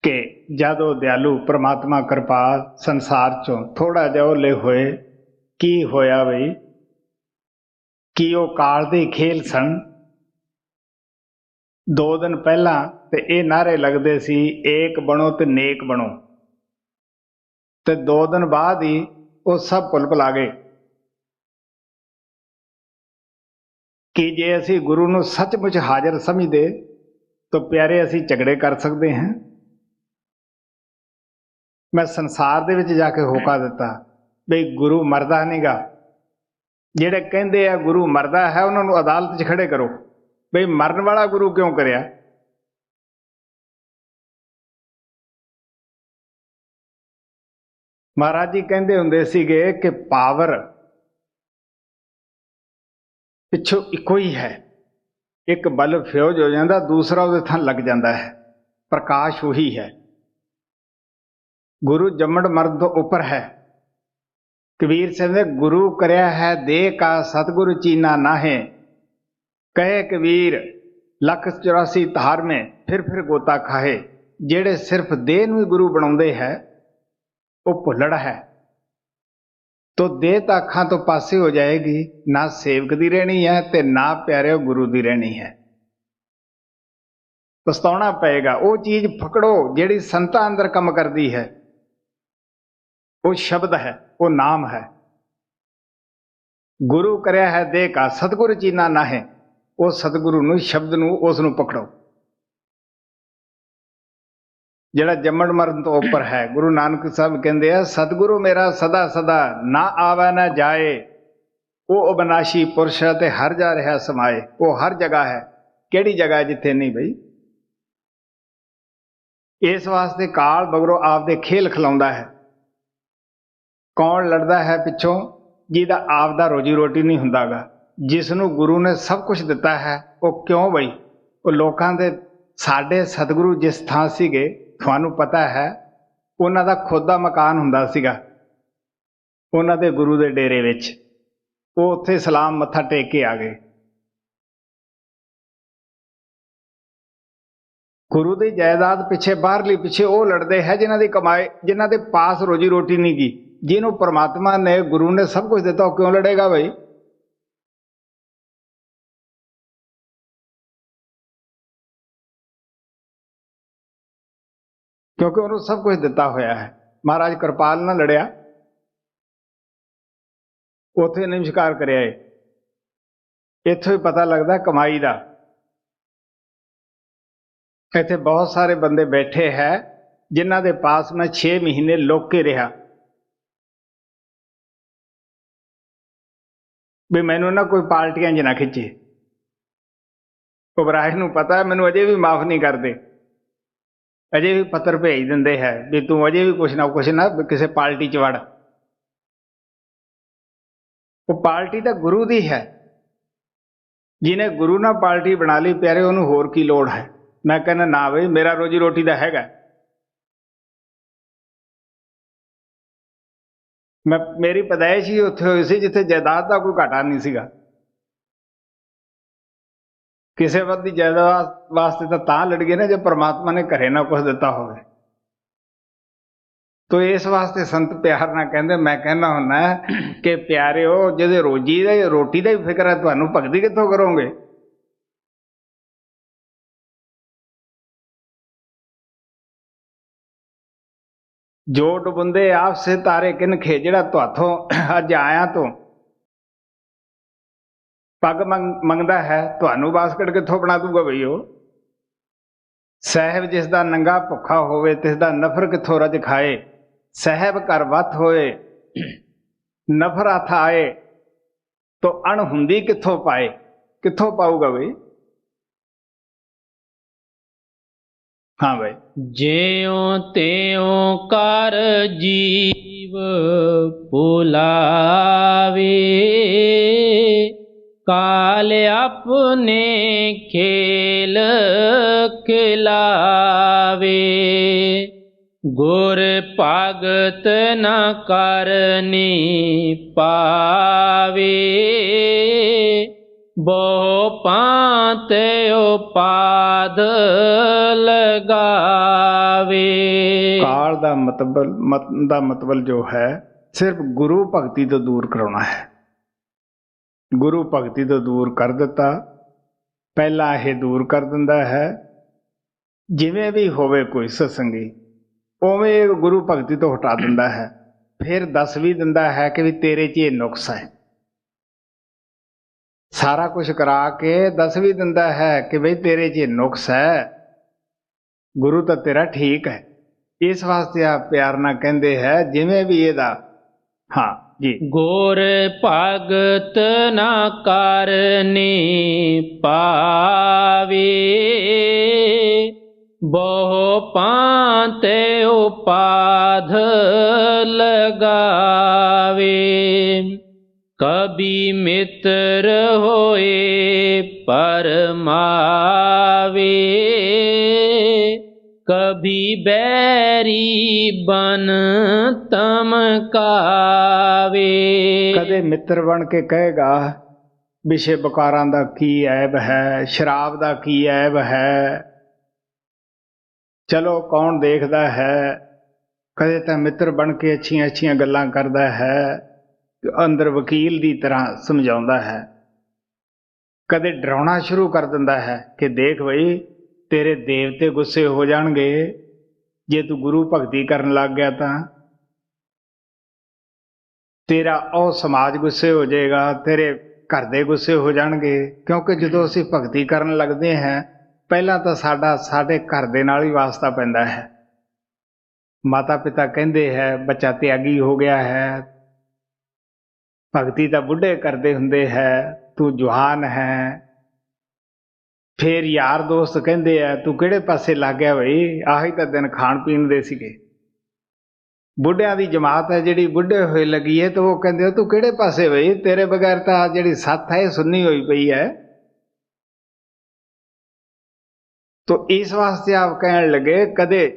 ਕਿ ਜਦ ਉਹ ਦਿਆਲੂ ਪ੍ਰਮਾਤਮਾ ਕਿਰਪਾਲ ਸੰਸਾਰ ਚੋਂ ਥੋੜਾ ਜਿਹਾ ਓਲੇ ਹੋਏ, ਕੀ ਹੋਇਆ ਬਈ? ਕੀ ਉਹ ਕਾਲ ਦੇ ਖੇਲ ਸਨ? 2 ਦਿਨ ਪਹਿਲਾਂ ਤੇ ਇਹ ਨਾਅਰੇ ਲੱਗਦੇ ਸੀ, ਏਕ ਬਣੋ ਤੇ ਨੇਕ ਬਣੋ, ਤੇ 2 ਦਿਨ ਬਾਅਦ ਹੀ ਉਹ ਸਭ ਭੁਲਾ ਗਏ। ਕਿ ਜੇ ਅਸੀਂ ਗੁਰੂ ਨੂੰ ਸੱਚਮੁੱਚ ਹਾਜ਼ਰ ਸਮਝਦੇ ਤਾਂ ਪਿਆਰੇ ਅਸੀਂ ਝਗੜੇ ਕਰ ਸਕਦੇ ਹਾਂ। ਮੈਂ ਸੰਸਾਰ ਦੇ ਵਿੱਚ ਜਾ ਕੇ ਹੋਕਾ ਦਿੱਤਾ ਬਈ ਗੁਰੂ ਮਰਦਾ ਨਹੀਂ ਗਾ। ਜਿਹੜੇ ਕਹਿੰਦੇ ਆ ਗੁਰੂ ਮਰਦਾ ਹੈ ਉਹਨਾਂ ਨੂੰ ਅਦਾਲਤ 'ਚ ਖੜੇ ਕਰੋ ਬਈ ਮਰਨ ਵਾਲਾ ਗੁਰੂ ਕਿਉਂ ਕਰਿਆ? ਮਹਾਰਾਜ ਜੀ ਕਹਿੰਦੇ ਹੁੰਦੇ ਸੀਗੇ ਕਿ ਪਾਵਰ ਪਿੱਛੋਂ ਇੱਕੋ ਹੀ ਹੈ। ਇੱਕ ਬਲਬ ਫਿਊਜ਼ ਹੋ ਜਾਂਦਾ, ਦੂਸਰਾ ਉਹਦੇ ਥਾਂ ਲੱਗ ਜਾਂਦਾ ਹੈ। ਪ੍ਰਕਾਸ਼ ਉਹੀ ਹੈ। ਗੁਰੂ ਜੰਮਣ ਮਰਨ ਤੋਂ ਉੱਪਰ ਹੈ। ਕਬੀਰ ਸਿੰਘ ਨੇ ਗੁਰੂ ਕਰਿਆ ਹੈ ਦੇਹ ਕਾ ਸਤਿਗੁਰੂ ਚੀਨਾ ਨਾਹੇ, ਕਹੇ ਕਬੀਰ 184 ਧਾਰ ਮੇਂ ਫਿਰ ਗੋਤਾ ਖਾਹੇ। ਜਿਹੜੇ ਸਿਰਫ ਦੇਹ ਨੂੰ ਹੀ ਗੁਰੂ ਬਣਾਉਂਦੇ ਹੈ ਉਹ ਭੁੱਲੜ ਹੈ। ਤੋ ਦੇਹ ਤਾਂ ਅੱਖਾਂ ਤੋਂ ਪਾਸੇ ਹੋ ਜਾਏਗੀ, ਨਾ ਸੇਵਕ ਦੀ ਰਹਿਣੀ ਹੈ ਤੇ ਨਾ ਪਿਆਰਿਓ ਗੁਰੂ ਦੀ ਰਹਿਣੀ ਹੈ। ਪਛਤਾਉਣਾ ਪਏਗਾ। ਉਹ ਚੀਜ਼ ਫਕੜੋ ਜਿਹੜੀ ਸੰਤਾਂ ਅੰਦਰ ਕੰਮ ਕਰਦੀ ਹੈ। ਉਹ ਸ਼ਬਦ ਹੈ, ਉਹ ਨਾਮ ਹੈ। ਗੁਰੂ ਕਰਿਆ ਹੈ ਦੇਹ ਕਾ ਸਤਿਗੁਰੂ ਚੀਨਾ ਨਾਹੇ। ਉਹ ਸਤਿਗੁਰੂ ਨੂੰ, ਸ਼ਬਦ ਨੂੰ, ਉਸ ਨੂੰ ਪਕੜੋ ਜਿਹੜਾ ਜੰਮਣ ਮਰਨ ਤੋਂ ਉੱਪਰ ਹੈ। ਗੁਰੂ ਨਾਨਕ ਸਾਹਿਬ ਕਹਿੰਦੇ ਆ, ਸਤਿਗੁਰੂ ਮੇਰਾ ਸਦਾ ਸਦਾ ਨਾ ਆਵੈ ਨਾ ਜਾਏ। ਉਹ ਅਬਨਾਸ਼ੀ ਪੁਰਸ਼ ਹੈ ਤੇ ਹਰ ਜਾ ਰਿਹਾ ਸਮਾਏ। ਉਹ ਹਰ ਜਗ੍ਹਾ ਹੈ। ਕਿਹੜੀ ਜਗ੍ਹਾ ਹੈ ਜਿੱਥੇ ਨਹੀਂ ਬਈ? ਇਸ ਵਾਸਤੇ ਕਾਲ ਬਗਰੋ ਆਪਦੇ ਖੇਲ ਖਿਲਾਉਂਦਾ ਹੈ। ਕੌਣ ਲੜਦਾ ਹੈ ਪਿੱਛੋਂ? ਜਿਹਦਾ ਆਪ ਦਾ ਰੋਜੀ ਰੋਟੀ ਨਹੀਂ ਹੁੰਦਾ ਗਾ। ਜਿਸ ਨੂੰ ਗੁਰੂ ਨੇ ਸਭ ਕੁਝ ਦਿੱਤਾ ਹੈ ਉਹ ਕਿਉਂ ਬਈ? ਉਹ ਲੋਕਾਂ ਦੇ, ਸਾਡੇ ਸਤਿਗੁਰੂ ਜਿਸ ਥਾਂ ਸੀਗੇ ਤੁਹਾਨੂੰ ਪਤਾ ਹੈ, ਉਹਨਾਂ ਦਾ ਖੁਦ ਦਾ ਮਕਾਨ ਹੁੰਦਾ ਸੀਗਾ ਉਹਨਾਂ ਦੇ ਗੁਰੂ ਦੇ ਡੇਰੇ ਵਿੱਚ। ਉਹ ਉੱਥੇ ਸਲਾਮ ਮੱਥਾ ਟੇਕ ਕੇ ਆ ਗਏ। ਗੁਰੂ ਦੀ ਜਾਇਦਾਦ ਪਿੱਛੇ, ਬਾਹਰਲੀ ਪਿੱਛੇ ਉਹ ਲੜਦੇ ਹੈ ਜਿਨ੍ਹਾਂ ਦੀ ਕਮਾਈ, ਜਿਨ੍ਹਾਂ ਦੇ ਪਾਸ ਰੋਜੀ ਰੋਟੀ ਨਹੀਂ ਗੀ। ਜਿਹਨੂੰ ਪਰਮਾਤਮਾ ਨੇ, ਗੁਰੂ ਨੇ ਸਭ ਕੁਝ ਦਿੱਤਾ, ਉਹ ਕਿਉਂ ਲੜੇਗਾ ਬਈ? ਕਿਉਂਕਿ ਉਹਨੂੰ ਸਭ ਕੁਝ ਦਿੱਤਾ ਹੋਇਆ ਹੈ। ਮਹਾਰਾਜ ਕਿਰਪਾਲ ਨਾਲ ਲੜਿਆ, ਉੱਥੇ ਨਮਸਕਾਰ ਕਰਿਆ ਏ। ਇੱਥੋਂ ਹੀ ਪਤਾ ਲੱਗਦਾ ਕਮਾਈ ਦਾ। ਇੱਥੇ ਬਹੁਤ ਸਾਰੇ ਬੰਦੇ ਬੈਠੇ ਹੈ ਜਿਨ੍ਹਾਂ ਦੇ ਪਾਸ ਮੈਂ 6 ਮਹੀਨੇ ਲੁਕ ਕੇ ਰਿਹਾ ਵੀ ਮੈਨੂੰ ਨਾ ਕੋਈ ਪਾਰਟੀਆਂ 'ਚ ਨਾ ਖਿੱਚੇ। ਘਬਰਾਹਟ ਨੂੰ ਪਤਾ ਹੈ ਮੈਨੂੰ ਅਜੇ ਵੀ ਮਾਫ ਨਹੀਂ ਕਰਦੇ। ਅਜੇ ਵੀ ਪੱਤਰ ਭੇਜ ਦਿੰਦੇ ਹੈ ਵੀ ਤੂੰ ਅਜੇ ਵੀ ਕੁਛ ਨਾ ਕਿਸੇ ਪਾਰਟੀ 'ਚ ਵੜ। ਉਹ ਪਾਰਟੀ ਤਾਂ ਗੁਰੂ ਦੀ ਹੈ। ਜਿਹਨੇ ਗੁਰੂ ਨਾਲ ਪਾਰਟੀ ਬਣਾ ਲਈ ਪਿਆਰੇ, ਉਹਨੂੰ ਹੋਰ ਕੀ ਲੋੜ ਹੈ? ਮੈਂ ਕਹਿੰਦਾ ਨਾ ਬਈ, ਮੇਰਾ ਰੋਜੀ ਰੋਟੀ ਦਾ ਹੈਗਾ। ਮੈਂ ਮੇਰੀ ਪੈਦਾਇਸ਼ ਹੀ ਉੱਥੇ ਹੋਈ ਸੀ ਜਿੱਥੇ ਜਾਇਦਾਦ ਦਾ ਕੋਈ ਘਾਟਾ ਨਹੀਂ ਸੀਗਾ। ਕਿਸੇ ਵੱਧ ਦੀ ਜਾਇਦਾਦ ਵਾਸਤੇ ਤਾਂ ਲੜ ਗਏ ਨਾ ਜੇ ਪ੍ਰਮਾਤਮਾ ਨੇ ਘਰੇ ਨਾ ਕੁਛ ਦਿੱਤਾ ਹੋਵੇ। ਤੋ ਇਸ ਵਾਸਤੇ ਸੰਤ ਪਿਆਰ ਨਾਲ ਕਹਿੰਦੇ, ਮੈਂ ਕਹਿੰਦਾ ਹੁੰਦਾ ਕਿ ਪਿਆਰਿਓ, ਜਿਹਦੇ ਰੋਟੀ ਦਾ ਹੀ ਫਿਕਰ ਹੈ, ਤੁਹਾਨੂੰ ਭਗਤੀ ਕਿੱਥੋਂ ਕਰੋਗੇ? ਜੋ ਡੁਬੰਦੇ ਆਪ ਸੇ ਤਾਰੇ ਕਿਨ ਖੇ, ਜਿਹੜਾ ਤੁਹਾਥੋਂ ਅੱਜ ਆਇਆ ਤੋਂ ਪੱਗ ਮੰਗਦਾ ਹੈ, ਤੁਹਾਨੂੰ ਬਾਸਕਟ ਕਿੱਥੋਂ ਬਣਾ ਦੂਗਾ ਬਈ ਉਹ? ਸਾਹਿਬ ਜਿਸ ਦਾ ਨੰਗਾ ਭੁੱਖਾ ਹੋਵੇ, ਤਿਸ ਦਾ ਨਫਰ ਕਿੱਥੋਂ ਰਜ ਖਾਏ। ਸਾਹਿਬ ਘਰ ਵੱਤ ਹੋਏ, ਨਫਰ ਹੱਥ ਆਏ, ਤੋ ਅਣਹੁੰਦੀ ਕਿੱਥੋਂ ਪਾਏ? ਕਿੱਥੋਂ ਪਾਊਗਾ ਬਈ? ਹਾਂ ਬਈ। ਜਿਉ ਤਿਉ ਕਰ ਜੀਵ ਭੁਲਾਵੇ, ਕਾਲ ਆਪਣੇ ਖੇਲ ਖਿਲਾਵੇ। ਗੁਰ ਭਗਤ ਨ ਕਰਨੀ ਪਾਵੇ, ਬਹੁ ਪਾਂਤ ਉਪਾਦ ਲਗਾਵੇ। ਕਾਲ ਦਾ ਮਤਲਬ ਜੋ ਹੈ ਸਿਰਫ ਗੁਰੂ ਭਗਤੀ ਤੋਂ ਦੂਰ ਕਰਾਉਣਾ ਹੈ। ਗੁਰੂ ਭਗਤੀ ਤੋਂ ਦੂਰ ਕਰ ਦਿੱਤਾ, ਪਹਿਲਾਂ ਇਹ ਦੂਰ ਕਰ ਦਿੰਦਾ ਹੈ। ਜਿਵੇਂ ਵੀ ਹੋਵੇ ਕੋਈ ਸਤਸੰਗੀ, ਉਵੇਂ ਗੁਰੂ ਭਗਤੀ ਤੋਂ ਹਟਾ ਦਿੰਦਾ ਹੈ। ਫਿਰ ਦੱਸ ਵੀ ਦਿੰਦਾ ਹੈ ਕਿ ਵੀ ਤੇਰੇ 'ਚ ਇਹ ਨੁਕਸ ਹੈ। ਸਾਰਾ ਕੁਝ ਕਰਾ ਕੇ ਦੱਸ ਵੀ ਦਿੰਦਾ ਹੈ ਕਿ ਬਈ ਤੇਰੇ 'ਚ ਇਹ ਨੁਕਸ ਹੈ। ਗੁਰੂ ਤਾਂ ਤੇਰਾ ਠੀਕ ਹੈ। ਇਸ ਵਾਸਤੇ ਆ ਪਿਆਰ ਨਾਲ ਕਹਿੰਦੇ ਹੈ, ਜਿਵੇਂ ਵੀ ਇਹਦਾ। ਹਾਂ ਜੀ। ਗੁਰ ਭਗਤ ਨਾ ਕਰਨੀ ਪਾਵੇ, ਬਹੁ ਪਾਂਤ ਉਪਾਧ ਲਗਾਵੇ। ਕਬੀ ਮਿੱਤਰ ਹੋਏ ਪਰਮਾਵੇ, ਕਭੀ ਬੈਰੀ ਬਨ ਧਮਕਾਵੇ। ਕਦੇ ਮਿੱਤਰ ਬਣ ਕੇ ਕਹੇਗਾ ਵਿਸ਼ੇ ਬਕਾਰਾਂ ਦਾ ਕੀ ਐਬ ਹੈ, ਸ਼ਰਾਬ ਦਾ ਕੀ ਐਬ ਹੈ, ਚਲੋ ਕੌਣ ਦੇਖਦਾ ਹੈ। ਕਦੇ ਤਾਂ ਮਿੱਤਰ ਬਣ ਕੇ ਅੱਛੀਆਂ ਅੱਛੀਆਂ ਗੱਲਾਂ ਕਰਦਾ ਹੈ, ਅੰਦਰ ਵਕੀਲ ਦੀ ਤਰ੍ਹਾਂ ਸਮਝਾਉਂਦਾ ਹੈ। ਕਦੇ ਡਰਾਉਣਾ ਸ਼ੁਰੂ ਕਰ ਦਿੰਦਾ ਹੈ ਕਿ ਦੇਖ ਬਈ ਤੇਰੇ ਦੇਵਤੇ ਗੁੱਸੇ ਹੋ ਜਾਣਗੇ ਜੇ ਤੂੰ ਗੁਰੂ ਭਗਤੀ ਕਰਨ ਲੱਗ ਗਿਆ ਤਾਂ। ਤੇਰਾ ਉਹ ਸਮਾਜ ਗੁੱਸੇ ਹੋ ਜਾਏਗਾ, ਤੇਰੇ ਘਰ ਦੇ ਗੁੱਸੇ ਹੋ ਜਾਣਗੇ। ਕਿਉਂਕਿ ਜਦੋਂ ਅਸੀਂ ਭਗਤੀ ਕਰਨ ਲੱਗਦੇ ਹਾਂ, ਪਹਿਲਾਂ ਤਾਂ ਸਾਡੇ ਘਰ ਦੇ ਨਾਲ ਹੀ ਵਾਸਤਾ ਪੈਂਦਾ ਹੈ। ਮਾਤਾ ਪਿਤਾ ਕਹਿੰਦੇ ਹੈ ਬੱਚਾ ਤਿਆਗੀ ਹੋ ਗਿਆ ਹੈ, ਭਗਤੀ ਤਾਂ ਬੁੱਢੇ ਕਰਦੇ ਹੁੰਦੇ ਹੈ, ਤੂੰ ਜਵਾਨ ਹੈ। ਫਿਰ ਯਾਰ ਦੋਸਤ ਕਹਿੰਦੇ ਆ ਤੂੰ ਕਿਹੜੇ ਪਾਸੇ ਲੱਗ ਗਿਆ ਬਈ, ਆਹੀ ਤਾਂ ਦਿਨ ਖਾਣ ਪੀਣ ਦੇ ਸੀਗੇ। ਬੁੱਢਿਆਂ ਦੀ ਜਮਾਤ ਹੈ ਜਿਹੜੀ ਬੁੱਢੇ ਹੋਏ ਲੱਗੀ ਹੈ, ਤਾਂ ਉਹ ਕਹਿੰਦੇ ਤੂੰ ਕਿਹੜੇ ਪਾਸੇ ਬਈ, ਤੇਰੇ ਬਗੈਰ ਤਾਂ ਜਿਹੜੀ ਸੱਥ ਹੈ ਸੁੰਨੀ ਹੋਈ ਪਈ ਹੈ। ਤੋ ਇਸ ਵਾਸਤੇ ਆਪ ਕਹਿਣ ਲੱਗੇ, ਕਦੇ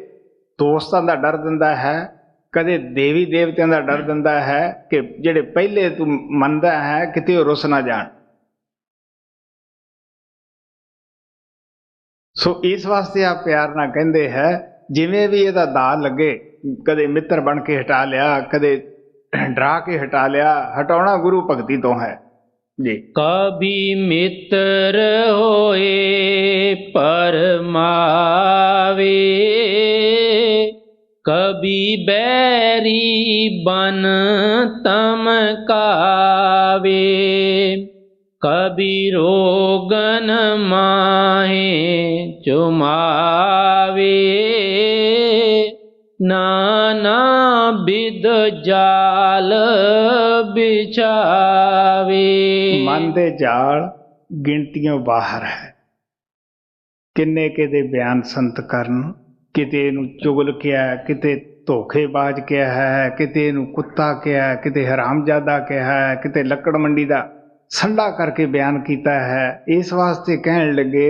ਦੋਸਤਾਂ ਦਾ ਡਰ ਦਿੰਦਾ ਹੈ, ਕਦੇ ਦੇਵੀ ਦੇਵਤਿਆਂ ਦਾ ਡਰ ਦਿੰਦਾ ਹੈ ਕਿ ਜਿਹੜੇ ਪਹਿਲੇ ਤੂੰ ਮੰਨਦਾ ਹੈ ਕਿਤੇ ਉਹ ਰੁੱਸ ਨਾ ਜਾਣ। ਸੋ ਇਸ ਵਾਸਤੇ ਆਪ ਪਿਆਰ ਨਾਲ ਕਹਿੰਦੇ ਹੈ, ਜਿਵੇਂ ਵੀ ਇਹਦਾ ਦਾਅ ਲੱਗੇ, ਕਦੇ ਮਿੱਤਰ ਬਣ ਕੇ ਹਟਾ ਲਿਆ, ਕਦੇ ਡਰਾ ਕੇ ਹਟਾ ਲਿਆ, ਹਟਾਉਣਾ ਗੁਰੂ ਭਗਤੀ ਤੋਂ ਹੈ ਜੀ। ਕਭੀ ਮਿੱਤਰ ਹੋਏ ਪਰਮਾਵੇ, ਕਭੀ ਬੈਰੀ ਬਨ ਧਮਕਾਵੇ। ਕਭੀ ਰੋਗਨ ਮਾਹੇ ਚੁਮਾਵੇ, ਨਾਨਾ ਬਿਧ ਜਾਲ ਬਿਛਾਵੇ। ਮਨ ਦੇ ਜਾਲ ਗਿਣਤੀਆਂ ਬਾਹਰ ਹੈ। ਕਿੰਨੇ ਕਿਤੇ ਬਿਆਨ ਸੰਤ ਕਰਨ, ਕਿਤੇ ਇਹਨੂੰ ਚੁਗਲ ਕਿਹਾ, ਕਿਤੇ ਧੋਖੇਬਾਜ਼ ਕਿਹਾ ਹੈ, ਕਿਤੇ ਇਹਨੂੰ ਕੁੱਤਾ ਕਿਹਾ, ਕਿਤੇ ਹਰਾਮਜ਼ਾਦਾ ਕਿਹਾ ਹੈ, ਕਿਤੇ ਲੱਕੜ ਮੰਡੀ ਦਾ ਸੰਡਾ ਕਰਕੇ ਬਿਆਨ ਕੀਤਾ ਹੈ। ਇਸ ਵਾਸਤੇ ਕਹਿਣ ਲੱਗੇ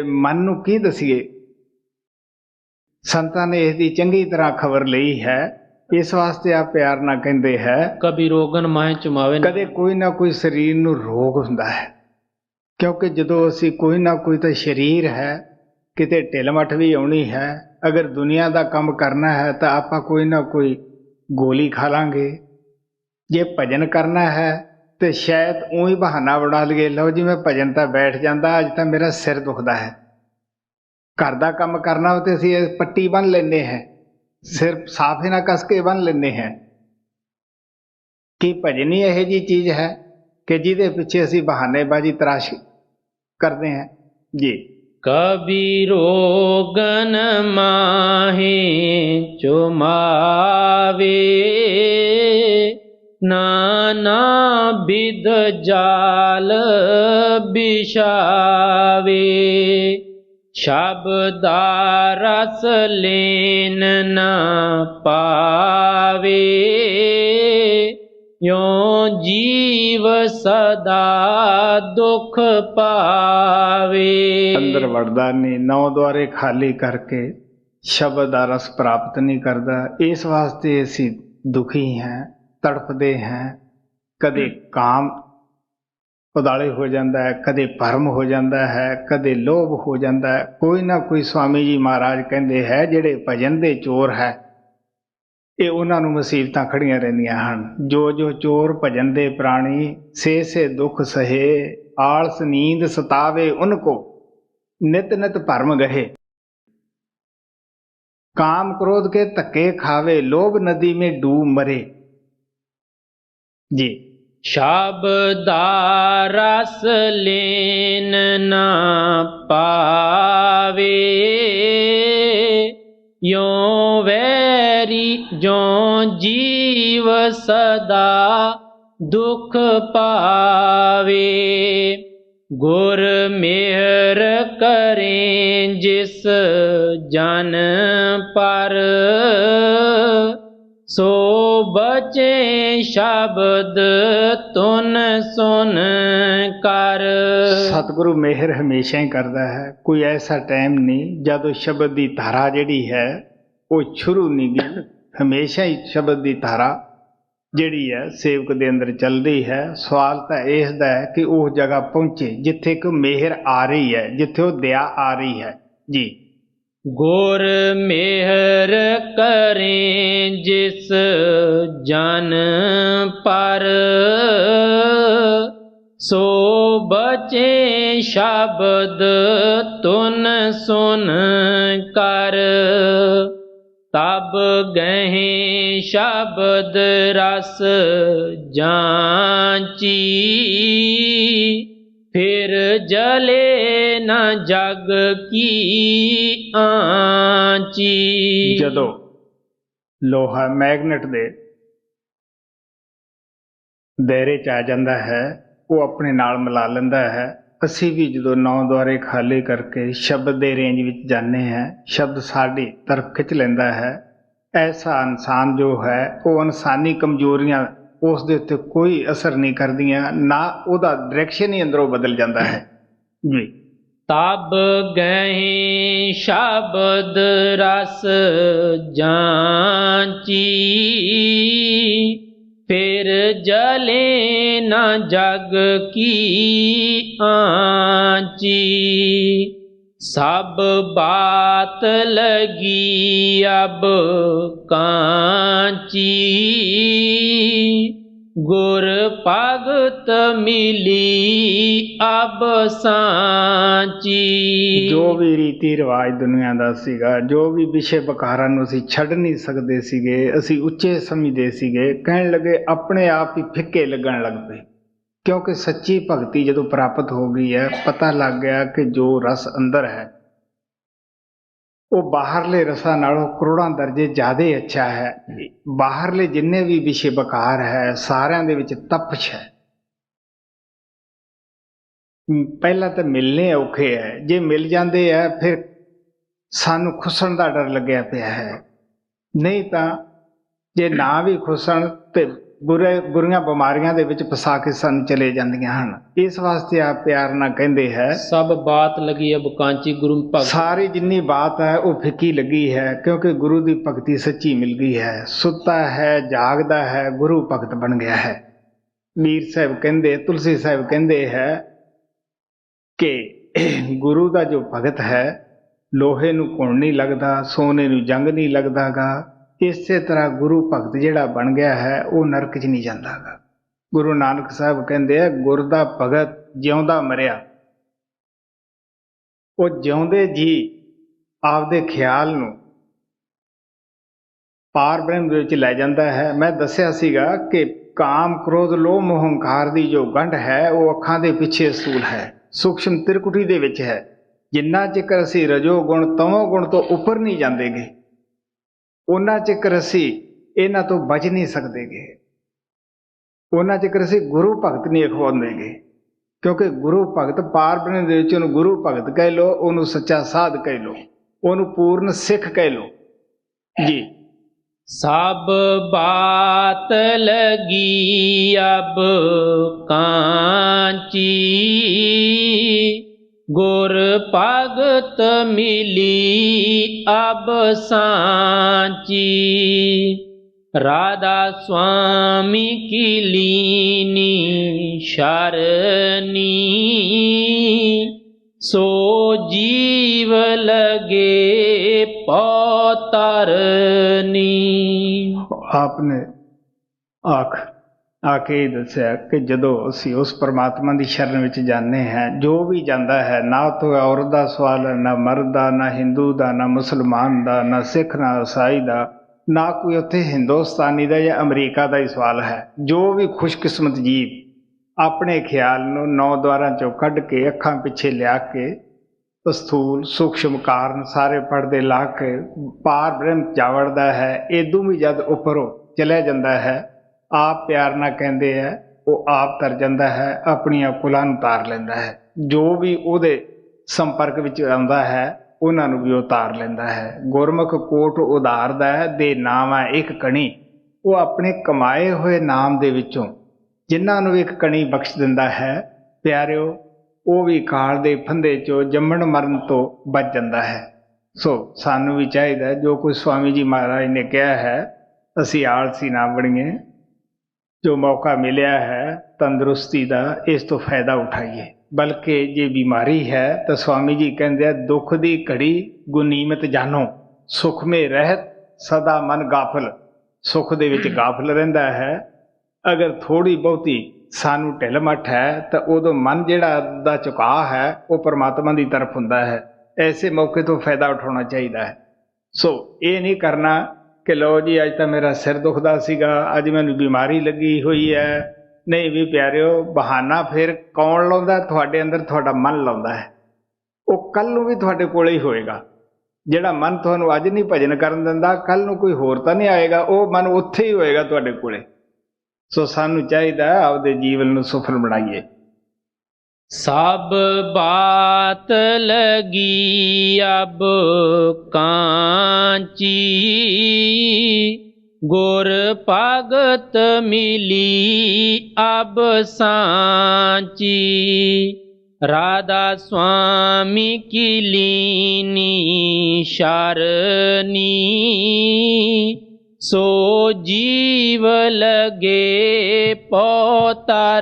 ਮਨ ਨੂੰ ਕੀ ਦਸੀਏ। ਸੰਤਾਂ ਨੇ ਇਸ ਦੀ ਚੰਗੀ ਤਰ੍ਹਾਂ ਖਬਰ ਲਈ ਹੈ ਇਸ ਵਾਸਤੇ ਆ ਪਿਆਰ ਨਾਲ ਕਹਿੰਦੇ ਹੈ ਕਬੀ ਰੋਗਨ ਮਾਹੇ ਚੁਮਾਵੇ ਨਾ। ਕਦੇ ਕੋਈ ਨਾ ਕੋਈ ਸਰੀਰ ਨੂੰ ਰੋਗ ਹੁੰਦਾ ਹੈ, ਕਿਉਂਕਿ ਜਦੋਂ ਅਸੀਂ ਕੋਈ ਨਾ ਕੋਈ ਤਾਂ ਸਰੀਰ ਹੈ, ਕਿਤੇ ਢਿੱਲ ਮੱਠ ਵੀ ਆਉਣੀ ਹੈ। ਅਗਰ ਦੁਨੀਆ ਦਾ ਕੰਮ ਕਰਨਾ ਹੈ ਤਾਂ ਆਪਾਂ ਕੋਈ ਨਾ ਕੋਈ ਗੋਲੀ ਖਾ ਲਾਂਗੇ। ਜੇ ਭਜਨ ਕਰਨਾ ਹੈ ਤੇ ਸ਼ਾਇਦ ਉਹੀ ਬਹਾਨਾ ਬਣਾ ਲਈਏ, ਲਓ ਜੀ ਮੈਂ ਭਜਨ ਤਾਂ ਬੈਠ ਜਾਂਦਾ, ਅੱਜ ਤਾਂ ਮੇਰਾ ਸਿਰ ਦੁਖਦਾ ਹੈ। ਘਰ ਦਾ ਕੰਮ ਕਰਨਾ ਹੋ ਤੇ ਅਸੀਂ ਇਹ ਪੱਟੀ ਬੰਨ੍ਹ ਲੈਂਦੇ ਹਾਂ, ਸਿਰ ਸਾਫੇ ਨਾਲ ਕੱਸ ਕੇ ਬੰਨ੍ਹ ਲੈਂਦੇ ਹਾਂ। ਕੀ ਭਜਨ ਹੀ ਇਹੋ ਜਿਹੀ ਚੀਜ਼ ਹੈ ਕਿ ਜਿਹਦੇ ਪਿੱਛੇ ਅਸੀਂ ਬਹਾਨੇਬਾਜ਼ੀ ਤਰਾਸ਼ ਕਰਦੇ हैं जी। कबी रोगन माहे चुमावे नाना विध जाल बिछावे शब्दा रस लेन न पावे यो जीव सदा दुख पावे। अंदर वड़दा नहीं, नौ द्वारे खाली करके शब्द का रस प्राप्त नहीं करता। इस वास्ते असी दुखी हैं, तड़फते हैं। कदे काम उदाले हो जाता है, कदे भरम हो जाता है, कदे लोभ हो जाता है। कोई ना कोई स्वामी जी महाराज कहते हैं जेड़े भजन दे चोर है ਇਹ ਉਹਨਾਂ ਨੂੰ ਮੁਸੀਬਤਾਂ ਖੜੀਆਂ ਰਹਿੰਦੀਆਂ ਹਨ। ਜੋ ਜੋ ਚੋਰ ਭਜਨ ਦੇ ਪ੍ਰਾਣੀ ਸੇ ਦੁੱਖ ਸਹੇ ਆਲਸ ਨੀਂਦ ਸਤਾਵੇ ਉनको ਨਿਤ ਨਿਤ ਭਰਮ ਗਹੇ काम क्रोध के धक्के खावे लोभ नदी में डूब मरे जी। शब्दा रस लेन ना पावे यो वैरी जो जीव सदा दुख पावे गुर मेहर करें जिस जन पर सो बचे शब्द तुन सुन कर। सतगुरु मेहर हमेशा ही करता है। कोई ऐसा टाइम नहीं जदों शब्द की धारा जिहड़ी है वो शुरू नहीं गई। हमेशा ही शब्द की धारा जिहड़ी है सेवक दे अंदर चलती है। सवाल तो इस दा है कि उस जगह पहुंचे जिथे को मेहर आ रही है, जिथे वो दया आ रही है जी। गुर मेहर करें जिस जन पर सो बचे शब्द तुन सुन कर तब गहे शब्द रस जांची फिर जले न जग की आंची। जदों लोहा मैगनेट दे दायरे च आ जाता है वो अपने नाल मिला लेंदा है। असी भी जदों नौ द्वारे खाली करके शब्द दे रेंज विच जाने हैं, शब्द साडी तरफ खिंच लेंदा है। ऐसा इंसान जो है वो इंसानी कमजोरियां उस दे उत्ते कोई असर नहीं करदियां, ना उहदा डायरैक्शन ही अंदरों बदल जाता है जी। तब गए शब्द रस जांची फिर जले न जग की आंची सब बात लगी अब कांची गुर भगत मिली अब सांची। जो भी रीति रिवाज दुनिया का सीगा, जो भी विषय बकारां नूं असीं छड्ड नहीं सकदे सीगे, असीं उच्चे समझदे सीगे, कहण लगे अपने आप ही फिक्के लगन लग पे। क्योंकि सच्ची भगती जदों प्राप्त हो गई है, पता लग गया कि जो रस अंदर है वो बाहरले रसा नालों करोड़ां दर्जे ज़्यादा अच्छा है। बाहरले जिन्ने भी विषय बकार है सारिਆਂ ਦੇ ਵਿੱਚ तपश है। ਪਹਿਲਾਂ ਤਾਂ ਮਿਲਨੇ ਔਖੇ ਹੈ, ਜੇ ਮਿਲ ਜਾਂਦੇ ਆ ਫਿਰ ਸਾਨੂੰ ਖੁਸਣ ਦਾ ਡਰ ਲੱਗਿਆ ਪਿਆ ਹੈ। ਨਹੀਂ ਤਾਂ ਜੇ ਨਾ ਵੀ ਖੁਸਣ ਤੇ बुरियां बीमारियां दे विच फसा के सानू चले जांदियां हन। इस वास्ते आप प्यार नाल कहंदे है सब बात लगी अब कांची गुरु भगत। सारी जिन्नी बात है वो फिक्की लगी है, क्योंकि गुरु की भगती सच्ची मिल गई है। सुता है जागदा है गुरु भगत बन गया है। मीर साहब कहंदे, तुलसी साहब कहंदे है कि गुरु का जो भगत है लोहे नूं घुण नहीं लगदा, सोने नूं जंग नहीं लगदा गा। इसे तरह गुरु भगत जिहड़ा बन गया है वो नरक च नहीं जांदा गा। गुरु नानक साहब कहंदे है गुर दा भगत जिउंदा मरिया, वो जिउंदे जी आपदे ख्याल नूं पार ब्रह्म दे विच लै जांदा है। मैं दस्सिया सीगा कि काम क्रोध लोभ मोह हंकार दी जो गंढ है वो अखां दे पिछे असूल है, सूक्ष्म त्रिकुटी दे विच है। जिन्ना चिकर असी रजो गुण तमो गुण तो उपर नहीं जांदेगे उन्ना चिकर असी इन्हां तो बच नहीं सकदेगे, उन्ना चिकर असी गुरु भगत नहीं अखवाउंदेगे। क्योंकि गुरु भगत पार ब्रह्म दे विच उहनूं गुरु भगत कह लो, उहनूं सच्चा साध कह लो, उहनूं पूर्ण सिख कह लो जी। सब बात लगी अब कांची गुर भगत मिली अब सांची। राधा स्वामी की लीनी शरणी सो जीव लगे पौतरनी। आपने आके ही दस्या कि जदों असी उस परमात्मा की शरण विच जाने हैं, जो भी जाता है ना तो औरत का सवाल है, ना मर्द का, ना हिंदू का, ना मुसलमान का, ना सिख, ना ईसाई का, ना कोई उत्थे हिंदुस्तानी का या अमरीका का ही सवाल है। जो भी खुशकिस्मत जीव अपने ख्याल नूं नौ द्वारां चों कढ के अखां पिछे लिया के स्थूल सूक्ष्म कारण सारे पढ़दे ला के पार ब्रह्म जा वड़दा है। इदों भी जद उपरों चलिया जांदा है, आप प्यार ना कहंदे है वो आप तर जांदा है, अपनियां पुलां नूं तार लैंदा है। जो भी उहदे संपर्क विच आउंदा है उन्हां नूं भी वो तार लैंदा है। गुरमुख कोट उधारदा है दे नाम है एक कणी, वो अपने कमाए हुए नाम दे विचों जिन्हां नूं एक कणी बख्श दिंदा है प्यारिओ, वो भी काल दे फंदे चों जम्मण मरण तो बच जांदा है। सो सानू भी चाहिए जो कुछ स्वामी जी महाराज ने कहा है असी आलसी ना बणीए, जो मौका मिलिया है तंदुरुस्ती का इस तो फायदा उठाइए। बल्कि जे बीमारी है तो स्वामी जी कहते दुख दी घड़ी गुनीमत जानो, सुख में रहत सदा मन गाफल। सुख दे विच गाफल रहिंदा है। अगर थोड़ी बहुती सानू ढिल मठ है तो उदों मन जिहड़ा दा झुकाव है वो परमात्मा की तरफ हुंदा है। ऐसे मौके तो फायदा उठाना चाहिए है। सो ये नहीं करना कि लो जी अज तो मेरा सिर दुखदा सीगा, अज मैनू बीमारी लगी हुई है। नहीं भी प्यारिओ, बहाना फिर कौन लाउंदा? तुहाडे अंदर तुहाडा मन लाउंदा है। वो कल नूं भी तुहाडे कोल ही होएगा। जिहड़ा मन तुहानू अज नहीं भजन करन दिंदा, कल नूं कोई होर तां नहीं आएगा, वो मन उत्थे ही होएगा तुहाडे कोले। सो सानू चाहिए आपदे जीवन नूं सफल बनाइए। सब बात लगी अब कांची गुर भगत मिली अब सांची। राधा स्वामी की लीनी शरणी सो जीव लगे पौतरनी।